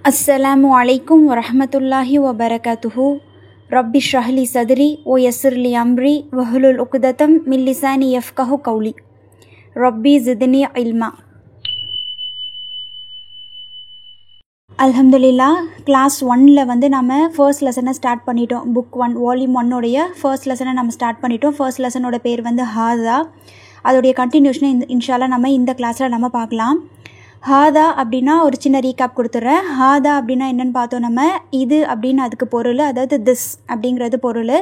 अस्सलामु अलैकुम वरहमतुल्लाहि वबरकातुहु। रब्बि इश्रह लि सदरी व यस्सिर लि अम्री वहलुल उक़दतम मिन लिसानी यफ़क़हु क़ौली। रब्बी ज़िदनी इल्मा। அல்ஹம்துலில்லாஹ் கிளாஸ் 1ல் வந்து நம்ம ஃபர்ஸ்ட் லெசனை ஸ்டார்ட் பண்ணிட்டோம். புக் 1 வால்யூம் 1உடைய ஃபர்ஸ்ட் லெசனை நம்ம ஸ்டார்ட் பண்ணிட்டோம். ஃபர்ஸ்ட் லெசனோட பேர் வந்து ஹாதா. அதோடைய கண்டினியூஷனை இன்ஷால்லா நம்ம இந்த கிளாஸில் நம்ம பார்க்கலாம். ஹாதா அப்படின்னா ஒரு சின்ன ரீகேப் கொடுத்துட்றேன். ஹாதா அப்படின்னா என்னென்னு பார்த்தோம் நம்ம. இது அப்படின்னு அதுக்கு பொருள், அதாவது திஸ் அப்படிங்கிறது பொருள்.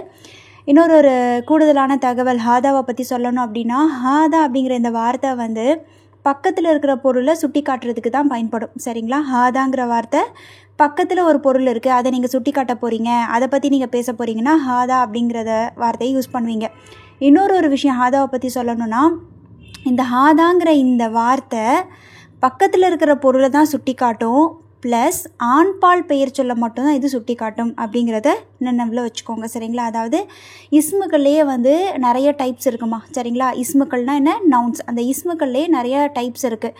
இன்னொரு கூடுதலான தகவல் ஹாதாவை பற்றி சொல்லணும் அப்படின்னா, ஹாதா அப்படிங்கிற இந்த வார்த்தை வந்து பக்கத்தில் இருக்கிற பொருளை சுட்டி காட்டுறதுக்கு தான் பயன்படும். சரிங்களா? ஹாதாங்கிற வார்த்தை பக்கத்தில் ஒரு பொருள் இருக்குது, அதை நீங்கள் சுட்டி காட்ட போகிறீங்க, அதை பற்றி நீங்கள் பேச போகிறீங்கன்னா ஹாதா அப்படிங்கிறத வார்த்தையை யூஸ் பண்ணுவீங்க. இன்னொரு விஷயம் ஹாதாவை பற்றி சொல்லணும்னா, இந்த ஹாதாங்கிற இந்த வார்த்தை பக்கத்தில் இருக்கிற பொருளை தான் சுட்டி காட்டும், ப்ளஸ் ஆண்பால் பெயர் சொல்ல மட்டும்தான் இது சுட்டி காட்டும் அப்படிங்கிறத நினைவில் வச்சுக்கோங்க. சரிங்களா? அதாவது இஸ்முக்கள்லேயே வந்து நிறைய டைப்ஸ் இருக்குமா. சரிங்களா? இஸ்முக்கள்னால் என்ன? நவுன்ஸ். அந்த இஸ்முக்கள்லேயே நிறைய டைப்ஸ் இருக்குது.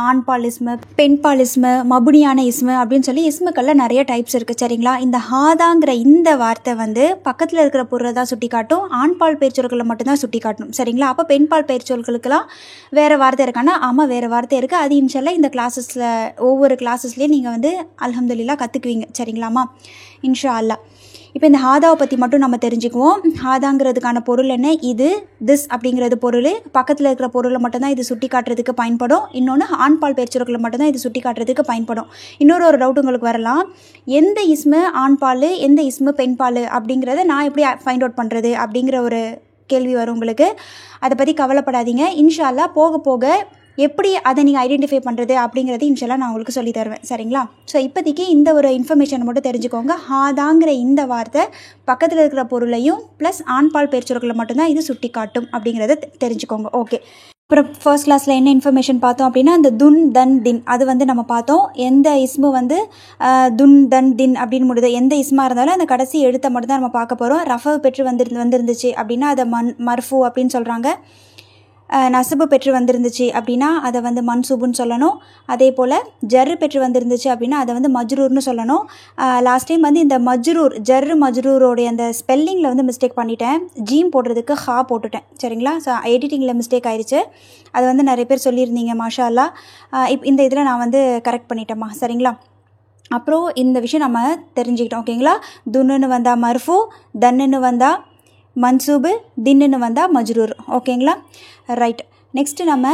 ஆண்பால் இஸ்மு, பெண்பால் இஸ்மு, மபுனியான இஸ்மு அப்படின்னு சொல்லி இஸ்முக்களில் நிறைய டைப்ஸ் இருக்குது. சரிங்களா? இந்த ஹாதாங்கிற இந்த வார்த்தை வந்து பக்கத்தில் இருக்கிற பொருளை தான் சுட்டி காட்டும், ஆண்பால் பெயர் சொல்களை மட்டும்தான் சுட்டி காட்டும். சரிங்களா? அப்போ பெண்பால் பெயர் சொல்களுக்கெல்லாம் வேறு வார்த்தை இருக்கானா? ஆமாம், வேறு வார்த்தை இருக்குது. அது இன்ஷால்லா இந்த கிளாஸஸில் ஒவ்வொரு கிளாஸஸ்லேயும் நீங்கள் வந்து அல்ஹம்துலில்லாஹ் கற்றுக்குவீங்க. சரிங்களாம்மா? இன்ஷா அல்லா. இப்போ இந்த ஹாதாவை பற்றி மட்டும் நம்ம தெரிஞ்சுக்குவோம். ஹாதாங்கிறதுக்கான பொருள் என்ன? இது, திஸ் அப்படிங்கிறது பொருள். பக்கத்தில் இருக்கிற பொருளை மட்டும்தான் இது சுட்டி காட்டுறதுக்கு பயன்படும். இன்னொன்று ஆண்பால் பெயர் சொற்களை மட்டும்தான் இது சுட்டி காட்டுறதுக்கு பயன்படும். இன்னொரு டவுட் உங்களுக்கு வரலாம். எந்த இஸ்மு ஆண்பால், எந்த இஸ்மு பெண்பால் அப்படிங்கிறத நான் எப்படி ஃபைண்ட் அவுட் பண்ணுறது அப்படிங்கிற ஒரு கேள்வி வரும் உங்களுக்கு. அதை பற்றி கவலைப்படாதீங்க. இன்ஷா அல்லா போக போக எப்படி அதை நீங்கள் ஐடென்டிஃபை பண்ணுறது அப்படிங்கிறது இன்ஷால்லா நான் உங்களுக்கு சொல்லி தருவேன். சரிங்களா? ஸோ இப்போதைக்கு இந்த ஒரு இன்ஃபர்மேஷனை மட்டும் தெரிஞ்சுக்கோங்க. ஹாதாங்கிற இந்த வார்த்தை பக்கத்தில் இருக்கிற பொருளையும் ப்ளஸ் ஆண்பால் பெயர் சொற்களை மட்டும்தான் இது சுட்டி காட்டும் அப்படிங்கிறத தெரிஞ்சுக்கோங்க. ஓகே. அப்புறம் ஃபர்ஸ்ட் கிளாஸில் என்ன இன்ஃபர்மேஷன் பார்த்தோம் அப்படின்னா, அந்த துன் தன் தின் அது வந்து நம்ம பார்த்தோம். எந்த இஸ்மு வந்து துன் தன் தின் அப்படின்னு முடியுது, எந்த இஸ்மாக இருந்தாலும் அந்த கடைசி எழுத்தை மட்டும் தான் நம்ம பார்க்க போகிறோம். ரஃபவு பெற்று வந்துருந்துச்சு அப்படின்னா அதை மர்ஃபு அப்படின்னு சொல்கிறாங்க. நசபு பெற்று வந்திருந்துச்சு அப்படின்னா அதை வந்து மன்சூபுன்னு சொல்லணும். அதே போல் ஜர்ரு பெற்று வந்திருந்துச்சு அப்படின்னா அதை வந்து மஜ்ரூர்னு சொல்லணும். லாஸ்ட் டைம் வந்து இந்த ஜர்ரு மஜ்ரூரோடைய அந்த ஸ்பெல்லிங்கில் வந்து மிஸ்டேக் பண்ணிட்டேன். ஜீம் போடுறதுக்கு ஹா போட்டுட்டேன். சரிங்களா? ஸோ எடிட்டிங்கில் மிஸ்டேக் ஆயிடுச்சு. அது வந்து நிறைய பேர் சொல்லியிருந்தீங்க, மாஷா அல்லா. இந்த இதில் நான் வந்து கரெக்ட் பண்ணிட்டேம்மா. சரிங்களா? அப்புறம் இந்த விஷயம் நம்ம தெரிஞ்சுக்கிட்டோம். ஓகேங்களா? துன்னுன்னு வந்தால் மர்ஃபு, தன்னுன்னு வந்தால் மன்சூபு, தின்னுன்னு வந்தால் மஜ்ரூர். ஓகேங்களா? ரைட். நெக்ஸ்ட்டு நம்ம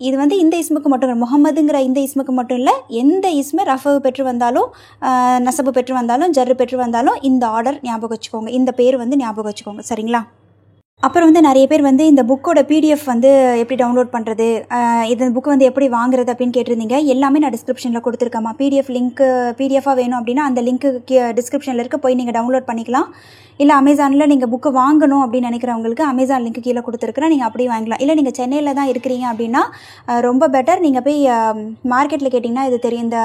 இது வந்து இந்த இஸ்முக்கு மட்டும் இல்லை, முகமதுங்கிற இந்த இஸ்முக்கு மட்டும் இல்லை, எந்த இஸ்மு ரஃபவு பெற்று வந்தாலும் நசபு பெற்று வந்தாலும் ஜர்ரு பெற்று வந்தாலும் இந்த ஆர்டர் ஞாபகம் வச்சுக்கோங்க, இந்த பேர் வந்து ஞாபகம் வச்சுக்கோங்க. சரிங்களா? அப்புறம் வந்து நிறைய பேர் வந்து இந்த புக்கோட பிடிஎஃப் வந்து எப்படி டவுன்லோட் பண்ணுறது, இந்த புக்கு வந்து எப்படி வாங்குறது அப்படின்னு கேட்டிருந்தீங்க. எல்லாமே நான் டிஸ்கிரிப்ஷனில் கொடுத்துருக்கேம்மா. பிடிஎஃப் லிங்க்கு பிடிஎஃபாக வேணும் அப்படின்னா அந்த லிங்க்கு டிஸ்கிரிப்ஷனில் இருக்க போய் நீங்கள் டவுன்லோட் பண்ணிக்கலாம். இல்லை அமேசானில் நீங்கள் புக்கு வாங்கணும் அப்படின்னு நினைக்கிறவங்களுக்கு அமேசான் லிங்க்கு கீழே கொடுத்துருக்குறேன், நீங்கள் அப்படியே வாங்கிக்கலாம். இல்லை நீங்கள் சென்னையில் தான் இருக்கிறீங்க அப்படின்னா ரொம்ப பெட்டர், நீங்கள் போய் மார்க்கெட்டில் கேட்டிங்கன்னா இது தெரியும். இந்த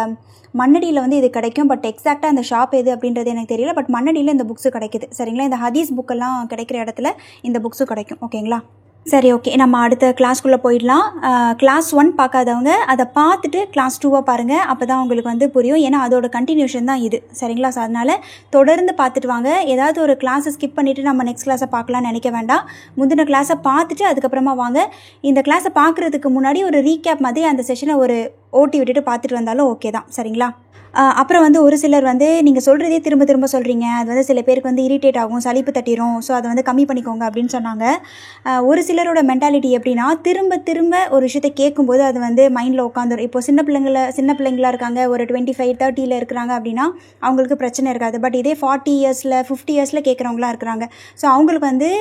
மண்ணடியில் வந்து இது கிடைக்கும். பட் எக்ஸாக்டாக அந்த ஷாப் எது அப்படின்றது எனக்கு தெரியல. பட் மண்ணடியில் இந்த புக்ஸு கிடைக்குது. சரிங்களா? இந்த ஹதீஸ் புக்கெல்லாம் கிடைக்கிற இடத்துல இந்த புக்ஸும் கிடைக்கும். ஓகேங்களா? சரி, ஓகே. நம்ம அடுத்த கிளாஸ்க்குள்ளே போயிடலாம். கிளாஸ் 1 பார்க்காதவங்க அதை பார்த்துட்டு கிளாஸ் 2 பாருங்கள். அப்போ தான் உங்களுக்கு வந்து புரியும். ஏன்னா அதோட கண்டினியூஷன் தான் இது. சரிங்களா? ஸோ அதனால் தொடர்ந்து பார்த்துட்டு வாங்க. ஏதாவது ஒரு கிளாஸை ஸ்கிப் பண்ணிவிட்டு நம்ம நெக்ஸ்ட் கிளாஸை பார்க்கலான்னு நினைக்க வேண்டாம். முந்தின கிளாஸை பார்த்துட்டு அதுக்கப்புறமா வாங்க. இந்த கிளாஸை பார்க்குறதுக்கு முன்னாடி ஒரு ரீகேப் மாதிரி அந்த செஷனை ஒரு ஓட்டி விட்டுட்டு பார்த்துட்டு வந்தாலும் ஓகே தான். சரிங்களா? அப்புறம் வந்து ஒரு சிலர் வந்து நீங்கள் சொல்கிறதே திரும்ப திரும்ப சொல்கிறீங்க, அது வந்து சில பேருக்கு வந்து இரிட்டேட் ஆகும், சலிப்பு தட்டிடும். ஸோ அதை வந்து கம்மி பண்ணிக்கோங்க அப்படின்னு சொன்னாங்க. ஒரு சிலரோட மென்டாலிட்டி எப்படின்னா, திரும்ப திரும்ப ஒரு விஷயத்தை கேட்கும்போது அது வந்து மைண்டில் உட்காந்துரும். இப்போ சின்ன பிள்ளைங்களாக இருக்காங்க, ஒரு 25, 30 இருக்கிறாங்க அப்படின்னா அவங்களுக்கு பிரச்சனை இருக்காது. பட் இதே 40 இயர்ஸில் 50 இயர்ஸில் கேட்குறவங்களாம் இருக்கிறாங்க. ஸோ அவங்களுக்கு வந்து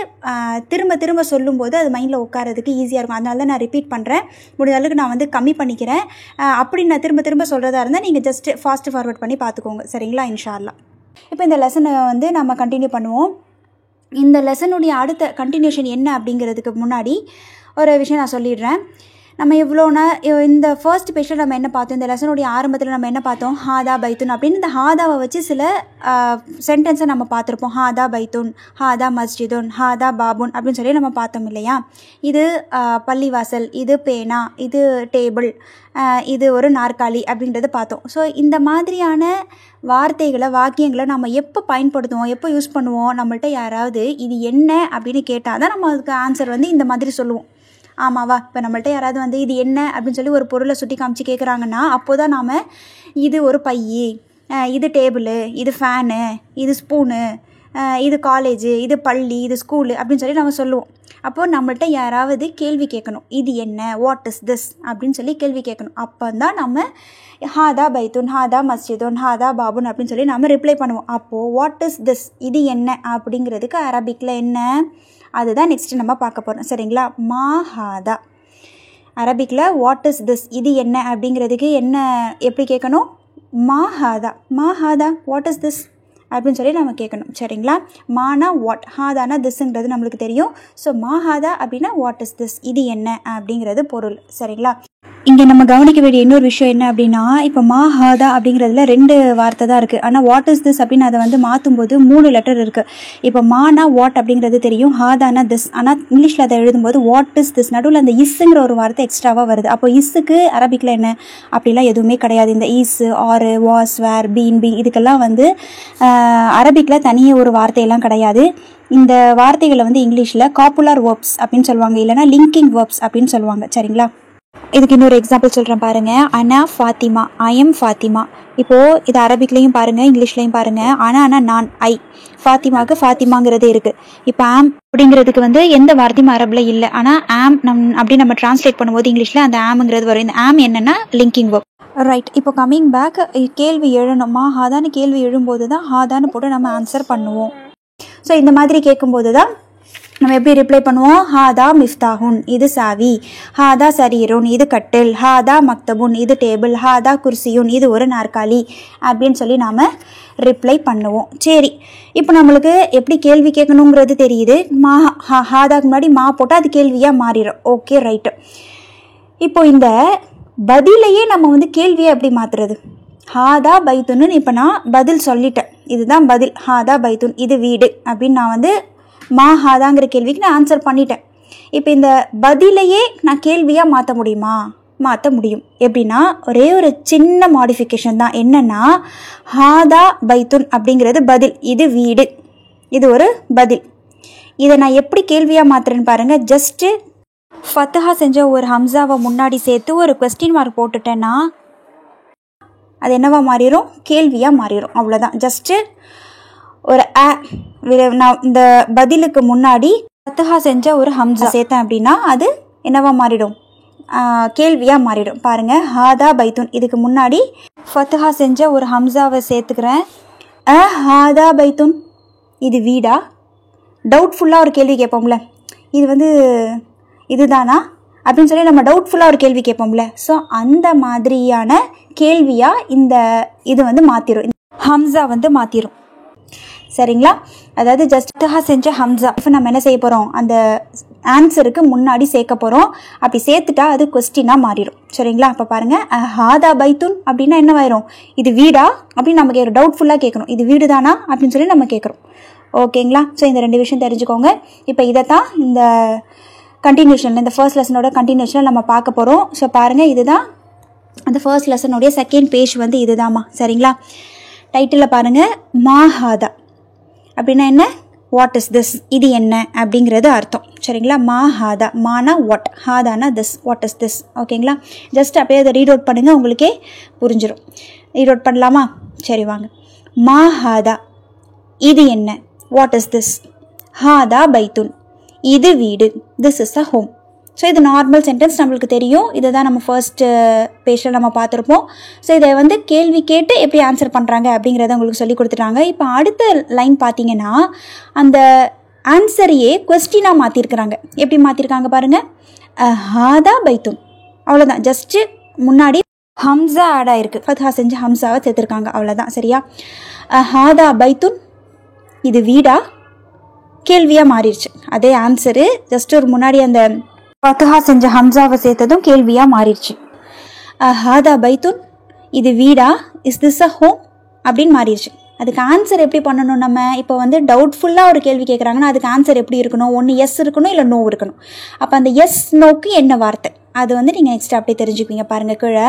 திரும்ப திரும்ப சொல்லும்போது அது மைண்டில் உட்காரதுக்கு ஈஸியாக இருக்கும். அதனால தான் நான் ரிப்பீட் பண்ணுறேன். முடிஞ்ச அளவுக்கு நான் வந்து கம்மி பண்ணிக்கிறேன். அப்படி நான் திரும்ப திரும்ப சொல்கிறதா இருந்தால் நீங்கள் ஜஸ்ட் ஃபாஸ்ட் ஃபார்வர்ட் பண்ணி பார்த்துக்கோங்க. சரிங்களா? இன்ஷா அல்லா. இப்போ இந்த லெசனை வந்து நம்ம கண்டினியூ பண்ணுவோம். இந்த லெசனுடைய அடுத்த கண்டினியூஷன் என்ன அப்படிங்கிறதுக்கு முன்னாடி ஒரு விஷயம் நான் சொல்லிடுறேன். நம்ம இவ்வளோனா இந்த ஃபர்ஸ்ட் பேஜில் நம்ம என்ன பார்த்தோம், இந்த லெசனுடைய ஆரம்பத்தில் நம்ம என்ன பார்த்தோம், ஹாதா பைத்துன் அப்படின்னு இந்த ஹாதாவை வச்சு சில சென்டென்ஸை நம்ம பார்த்துருப்போம். ஹாதா பைத்துன், ஹாதா மஸ்ஜிதுன், ஹாதா பாபுன் அப்படின்னு சொல்லி நம்ம பார்த்தோம் இல்லையா. இது பள்ளிவாசல், இது பேனா, இது டேபிள், இது ஒரு நாற்காலி அப்படின்றத பார்த்தோம். ஸோ இந்த மாதிரியான வார்த்தைகளை வாக்கியங்களை நம்ம எப்போ பயன்படுத்துவோம், எப்போ யூஸ் பண்ணுவோம், நம்மள்ட்ட யாராவது இது என்ன அப்படின்னு கேட்டால் தான் நம்ம அதுக்கு ஆன்சர் வந்து இந்த மாதிரி சொல்லுவோம். ஆமாவா? இப்போ நம்மள்ட்ட யாராவது வந்து இது என்ன அப்படின்னு சொல்லி ஒரு பொருளை சுட்டி காமிச்சு கேட்குறாங்கன்னா அப்போ தான் நாம் இது ஒரு பை, இது டேபிள், இது ஃபேனு, இது ஸ்பூனு, இது காலேஜு, இது பள்ளி, இது ஸ்கூலு அப்படின்னு சொல்லி நம்ம சொல்லுவோம். அப்போது நம்மள்ட்ட யாராவது கேள்வி கேட்கணும், இது என்ன, வாட் இஸ் திஸ் அப்படின்னு சொல்லி கேள்வி கேட்கணும். அப்போ தான் நம்ம ஹாதா பைத்துன், ஹாதா மஸ்ஜிதுன், ஹாதா பாபுன் அப்படின்னு சொல்லி நம்ம ரிப்ளை பண்ணுவோம். அப்போது வாட் இஸ் திஸ், இது என்ன அப்படிங்கிறதுக்கு அரபிக்கில் என்ன, அதுதான் நெக்ஸ்ட்டு நம்ம பார்க்க போகிறோம். சரிங்களா? மா ஹாதா. அரபிக்கில் வாட் இஸ் திஸ், இது என்ன அப்படிங்கிறதுக்கு என்ன எப்படி கேட்கணும், மா ஹாதா. மா ஹாதா, வாட் இஸ் திஸ் அப்படின்னு சொல்லி நம்ம கேட்கணும். சரிங்களா? மானா வாட், ஹாதானா திஸ்ங்கிறது நம்மளுக்கு தெரியும். ஸோ மா ஹாதா அப்படின்னா வாட் இஸ் திஸ், இது என்ன அப்படிங்கிறது பொருள். சரிங்களா? இங்கே நம்ம கவனிக்க வேண்டிய இன்னொரு விஷயம் என்ன அப்படின்னா, இப்போ மா ஹாதா அப்படிங்கிறதுல 2 வார்த்தை தான் இருக்குது. ஆனால் வாட் இஸ் திஸ் அப்படின்னு அதை வந்து மாற்றும்போது 3 லெட்டர் இருக்குது. இப்போ மானா வாட் அப்படிங்கிறது தெரியும், ஹாதானா திஸ். ஆனால் இங்கிலீஷில் அதை எழுதும்போது வாட் இஸ் திஸ் நடுவில் அந்த இஸ்ஸுங்கிற ஒரு வார்த்தை எக்ஸ்ட்ராவாக வருது. அப்போ இஸ்ஸுக்கு அரபிக்கில் என்ன அப்படிலாம் எதுவுமே கிடையாது. இந்த is, are, was, were, been, be இதுக்கெல்லாம் வந்து அரபிக்கில் தனியே ஒரு வார்த்தையெல்லாம் கிடையாது. இந்த வார்த்தைகளை வந்து இங்கிலீஷில் காப்புலர் வேர்ப்ஸ் அப்படின்னு சொல்லுவாங்க, இல்லைனா லிங்கிங் வேர்ப்ஸ் அப்படின்னு சொல்லுவாங்க. சரிங்களா? இதுக்கு இன்னொரு எக்ஸாம்பிள் சொல்கிறேன் பாருங்கள். அனா ஃபாத்திமா, ஐ எம் ஃபாத்திமா. இப்போது இது அரபிக்லேயும் பாருங்கள், இங்கிலீஷ்லேயும் பாருங்கள். ஆனால் நான், ஐ. ஃபாத்திமாவுக்கு ஃபாத்திமாங்கிறது இருக்குது. இப்போ ஆம் அப்படிங்கிறதுக்கு வந்து எந்த வார்த்தையும் அரபில் இல்லை. ஆனால் ஆம் அப்படி நம்ம டிரான்ஸ்லேட் பண்ணும்போது இங்கிலீஷில் அந்த ஆம்ங்கிறது வரும். இந்த ஆம் என்னென்னா லிங்கிங் வேர்ப். ரைட். இப்போ கம்மிங் பேக், கேள்வி எழுணும். மா ஹாதான்னு கேள்வி எழும்போது தான் ஹாதான்னு போட்டு நம்ம ஆன்சர் பண்ணுவோம். ஸோ இந்த மாதிரி கேட்கும்போது தான் நம்ம எப்படி ரிப்ளை பண்ணுவோம், ஹாதா மிஃப்தாஹுன், இது சாவி, ஹாதா சரீருன், இது கட்டில், ஹாதா மக்தபுன், இது டேபிள், ஹாதா குர்சியுன், இது ஒரு நாற்காலி அப்படின்னு சொல்லி நாம் ரிப்ளை பண்ணுவோம். சரி, இப்போ நம்மளுக்கு எப்படி கேள்வி கேட்கணுங்கிறது தெரியுது. மா ஹாதாக்கு முன்னாடி மா போட்டால் அது கேள்வியாக மாறிடும். Okay, right. இப்போ இந்த பதிலையே நம்ம வந்து கேள்வியை எப்படி மாற்றுறது, ஹாதா பைத்துன்னு இப்போ நான் பதில் சொல்லிட்டேன், இதுதான் பதில், ஹாதா பைத்துன், இது வீடு அப்படின்னு நான் வந்து மா ஹாதாங்கிற கேள்விக்கு நான் ஆன்சர் பண்ணிட்டேன். இப்போ இந்த பதிலையே நான் கேள்வியாக மாற்ற முடியுமா? மாற்ற முடியும். எப்படின்னா ஒரே ஒரு சின்ன மாடிஃபிகேஷன் தான். என்னென்னா ஹாதா பைத்துன் அப்படிங்கிறது பதில், இது வீடு, இது ஒரு பதில். இதை நான் எப்படி கேள்வியாக மாற்றுறேன்னு பாருங்கள். ஜஸ்ட்டு ஃபத்ஹா செஞ்ச ஒரு ஹம்சாவை முன்னாடி சேர்த்து ஒரு கொஸ்டின் மார்க் போட்டுட்டேன்னா அது என்னவா மாறிடும், கேள்வியாக மாறிடும். அவ்வளோதான். ஜஸ்ட்டு ஒரு நான் இந்த பதிலுக்கு முன்னாடி ஃபத்ஹா செஞ்ச ஒரு ஹம்சா சேர்த்தேன் அப்படின்னா அது என்னவா மாறிடும், கேள்வியாக மாறிடும். பாருங்கள், ஹாதா பைத்துன், இதுக்கு முன்னாடி ஃபத்ஹா செஞ்ச ஒரு ஹம்சாவை சேர்த்துக்கிறேன். ஹாதா பைத்துன், இது வீடா? டவுட்ஃபுல்லாக ஒரு கேள்வி கேட்போம்ல, இது வந்து இதுதானா அப்படின்னு சொல்லி நம்ம டவுட்ஃபுல்லாக ஒரு கேள்வி கேட்போம்ல. ஸோ அந்த மாதிரியான கேள்வியாக இந்த இது வந்து மாற்றிடும், ஹம்சா வந்து மாற்றிடும். சரிங்களா? அதாவது ஜஸ்ட்டாக செஞ்ச ஹம்சா இப்போ நம்ம என்ன செய்ய போகிறோம், அந்த ஆன்சருக்கு முன்னாடி சேர்க்க போகிறோம். அப்படி சேர்த்துட்டா அது கொஸ்டினாக மாறிடும். சரிங்களா? அப்போ பாருங்கள், ஹாதா பைத்துன் அப்படின்னா என்னவாயிரும், இது வீடா அப்படின்னு நம்ம டவுட்ஃபுல்லாக கேட்கணும், இது வீடு தானா அப்படின்னு சொல்லி நம்ம கேட்குறோம். ஓகேங்களா? ஸோ இந்த 2 விஷயம் தெரிஞ்சுக்கோங்க. இப்போ இதை தான் இந்த கண்டினியூஷனில், இந்த ஃபர்ஸ்ட் லெசனோட கண்டினியூஷனில் நம்ம பார்க்க போகிறோம். ஸோ பாருங்கள், இதுதான் அந்த ஃபர்ஸ்ட் லெசனுடைய செகண்ட் பேஜ் வந்து இதுதாம்மா. சரிங்களா? டைட்டிலில் பாருங்கள், மா ஹாதா அப்படின்னா என்ன, வாட் இஸ் திஸ், இது என்ன அப்படிங்கிறது அர்த்தம். சரிங்களா? மா ஹாதா, மானா வாட், ஹாதானா திஸ், வாட் இஸ் திஸ். ஓகேங்களா? ஜஸ்ட் அப்படியே அதை ரீட் அவுட் பண்ணுங்கள், உங்களுக்கே புரிஞ்சிடும். ரீட் அவுட் பண்ணலாமா? சரி வாங்க. மா ஹாதா, இது என்ன, வாட் இஸ் திஸ், ஹாதா பைத்துன், இது வீடு, this is a home. So இது நார்மல் சென்டென்ஸ் நம்மளுக்கு தெரியும். இதை தான் நம்ம ஃபர்ஸ்ட் பேஜில் நம்ம பார்த்துருப்போம். ஸோ இதை வந்து கேள்வி கேட்டு எப்படி ஆன்சர் பண்ணுறாங்க அப்படிங்கிறத உங்களுக்கு சொல்லி கொடுத்துட்டாங்க. இப்போ அடுத்த லைன் பார்த்தீங்கன்னா அந்த ஆன்சரையே கொஸ்டினாக மாற்றிருக்கிறாங்க. எப்படி மாற்றிருக்காங்க பாருங்கள், ஹாதா பைத்துன், அவ்வளோதான். ஜஸ்ட்டு முன்னாடி ஹம்சா ஆட் ஆகிருக்கு, ஃபத்ஹா செஞ்சு ஹம்சாவை சேர்த்துருக்காங்க, அவ்வளோதான். சரியா? ஹாதா பைத்துன், இது வீடா, கேள்வியாக மாறிடுச்சு. அதே ஆன்சரு, ஜஸ்ட் ஒரு முன்னாடி அந்த ஃபத்ஹா செஞ்ச ஹம்சாவை சேர்த்ததும் கேள்வியாக மாறிடுச்சு. ஹாதா பைத்துன், இது வீடா, இஸ் திஸ் அ ஹோம் அப்படின்னு மாறிடுச்சு. அதுக்கு ஆன்சர் எப்படி பண்ணணும்? நம்ம இப்போ வந்து டவுட்ஃபுல்லாக ஒரு கேள்வி கேட்குறாங்கன்னா அதுக்கு ஆன்சர் எப்படி இருக்கணும்? ஒன்று எஸ் இருக்கணும், இல்லை நோ இருக்கணும். அப்போ அந்த எஸ் நோக்கு என்ன வார்த்தை அது வந்து நீங்கள் நெக்ஸ்ட் அப்படியே தெரிஞ்சுப்பீங்க. பாருங்கள் கீழே,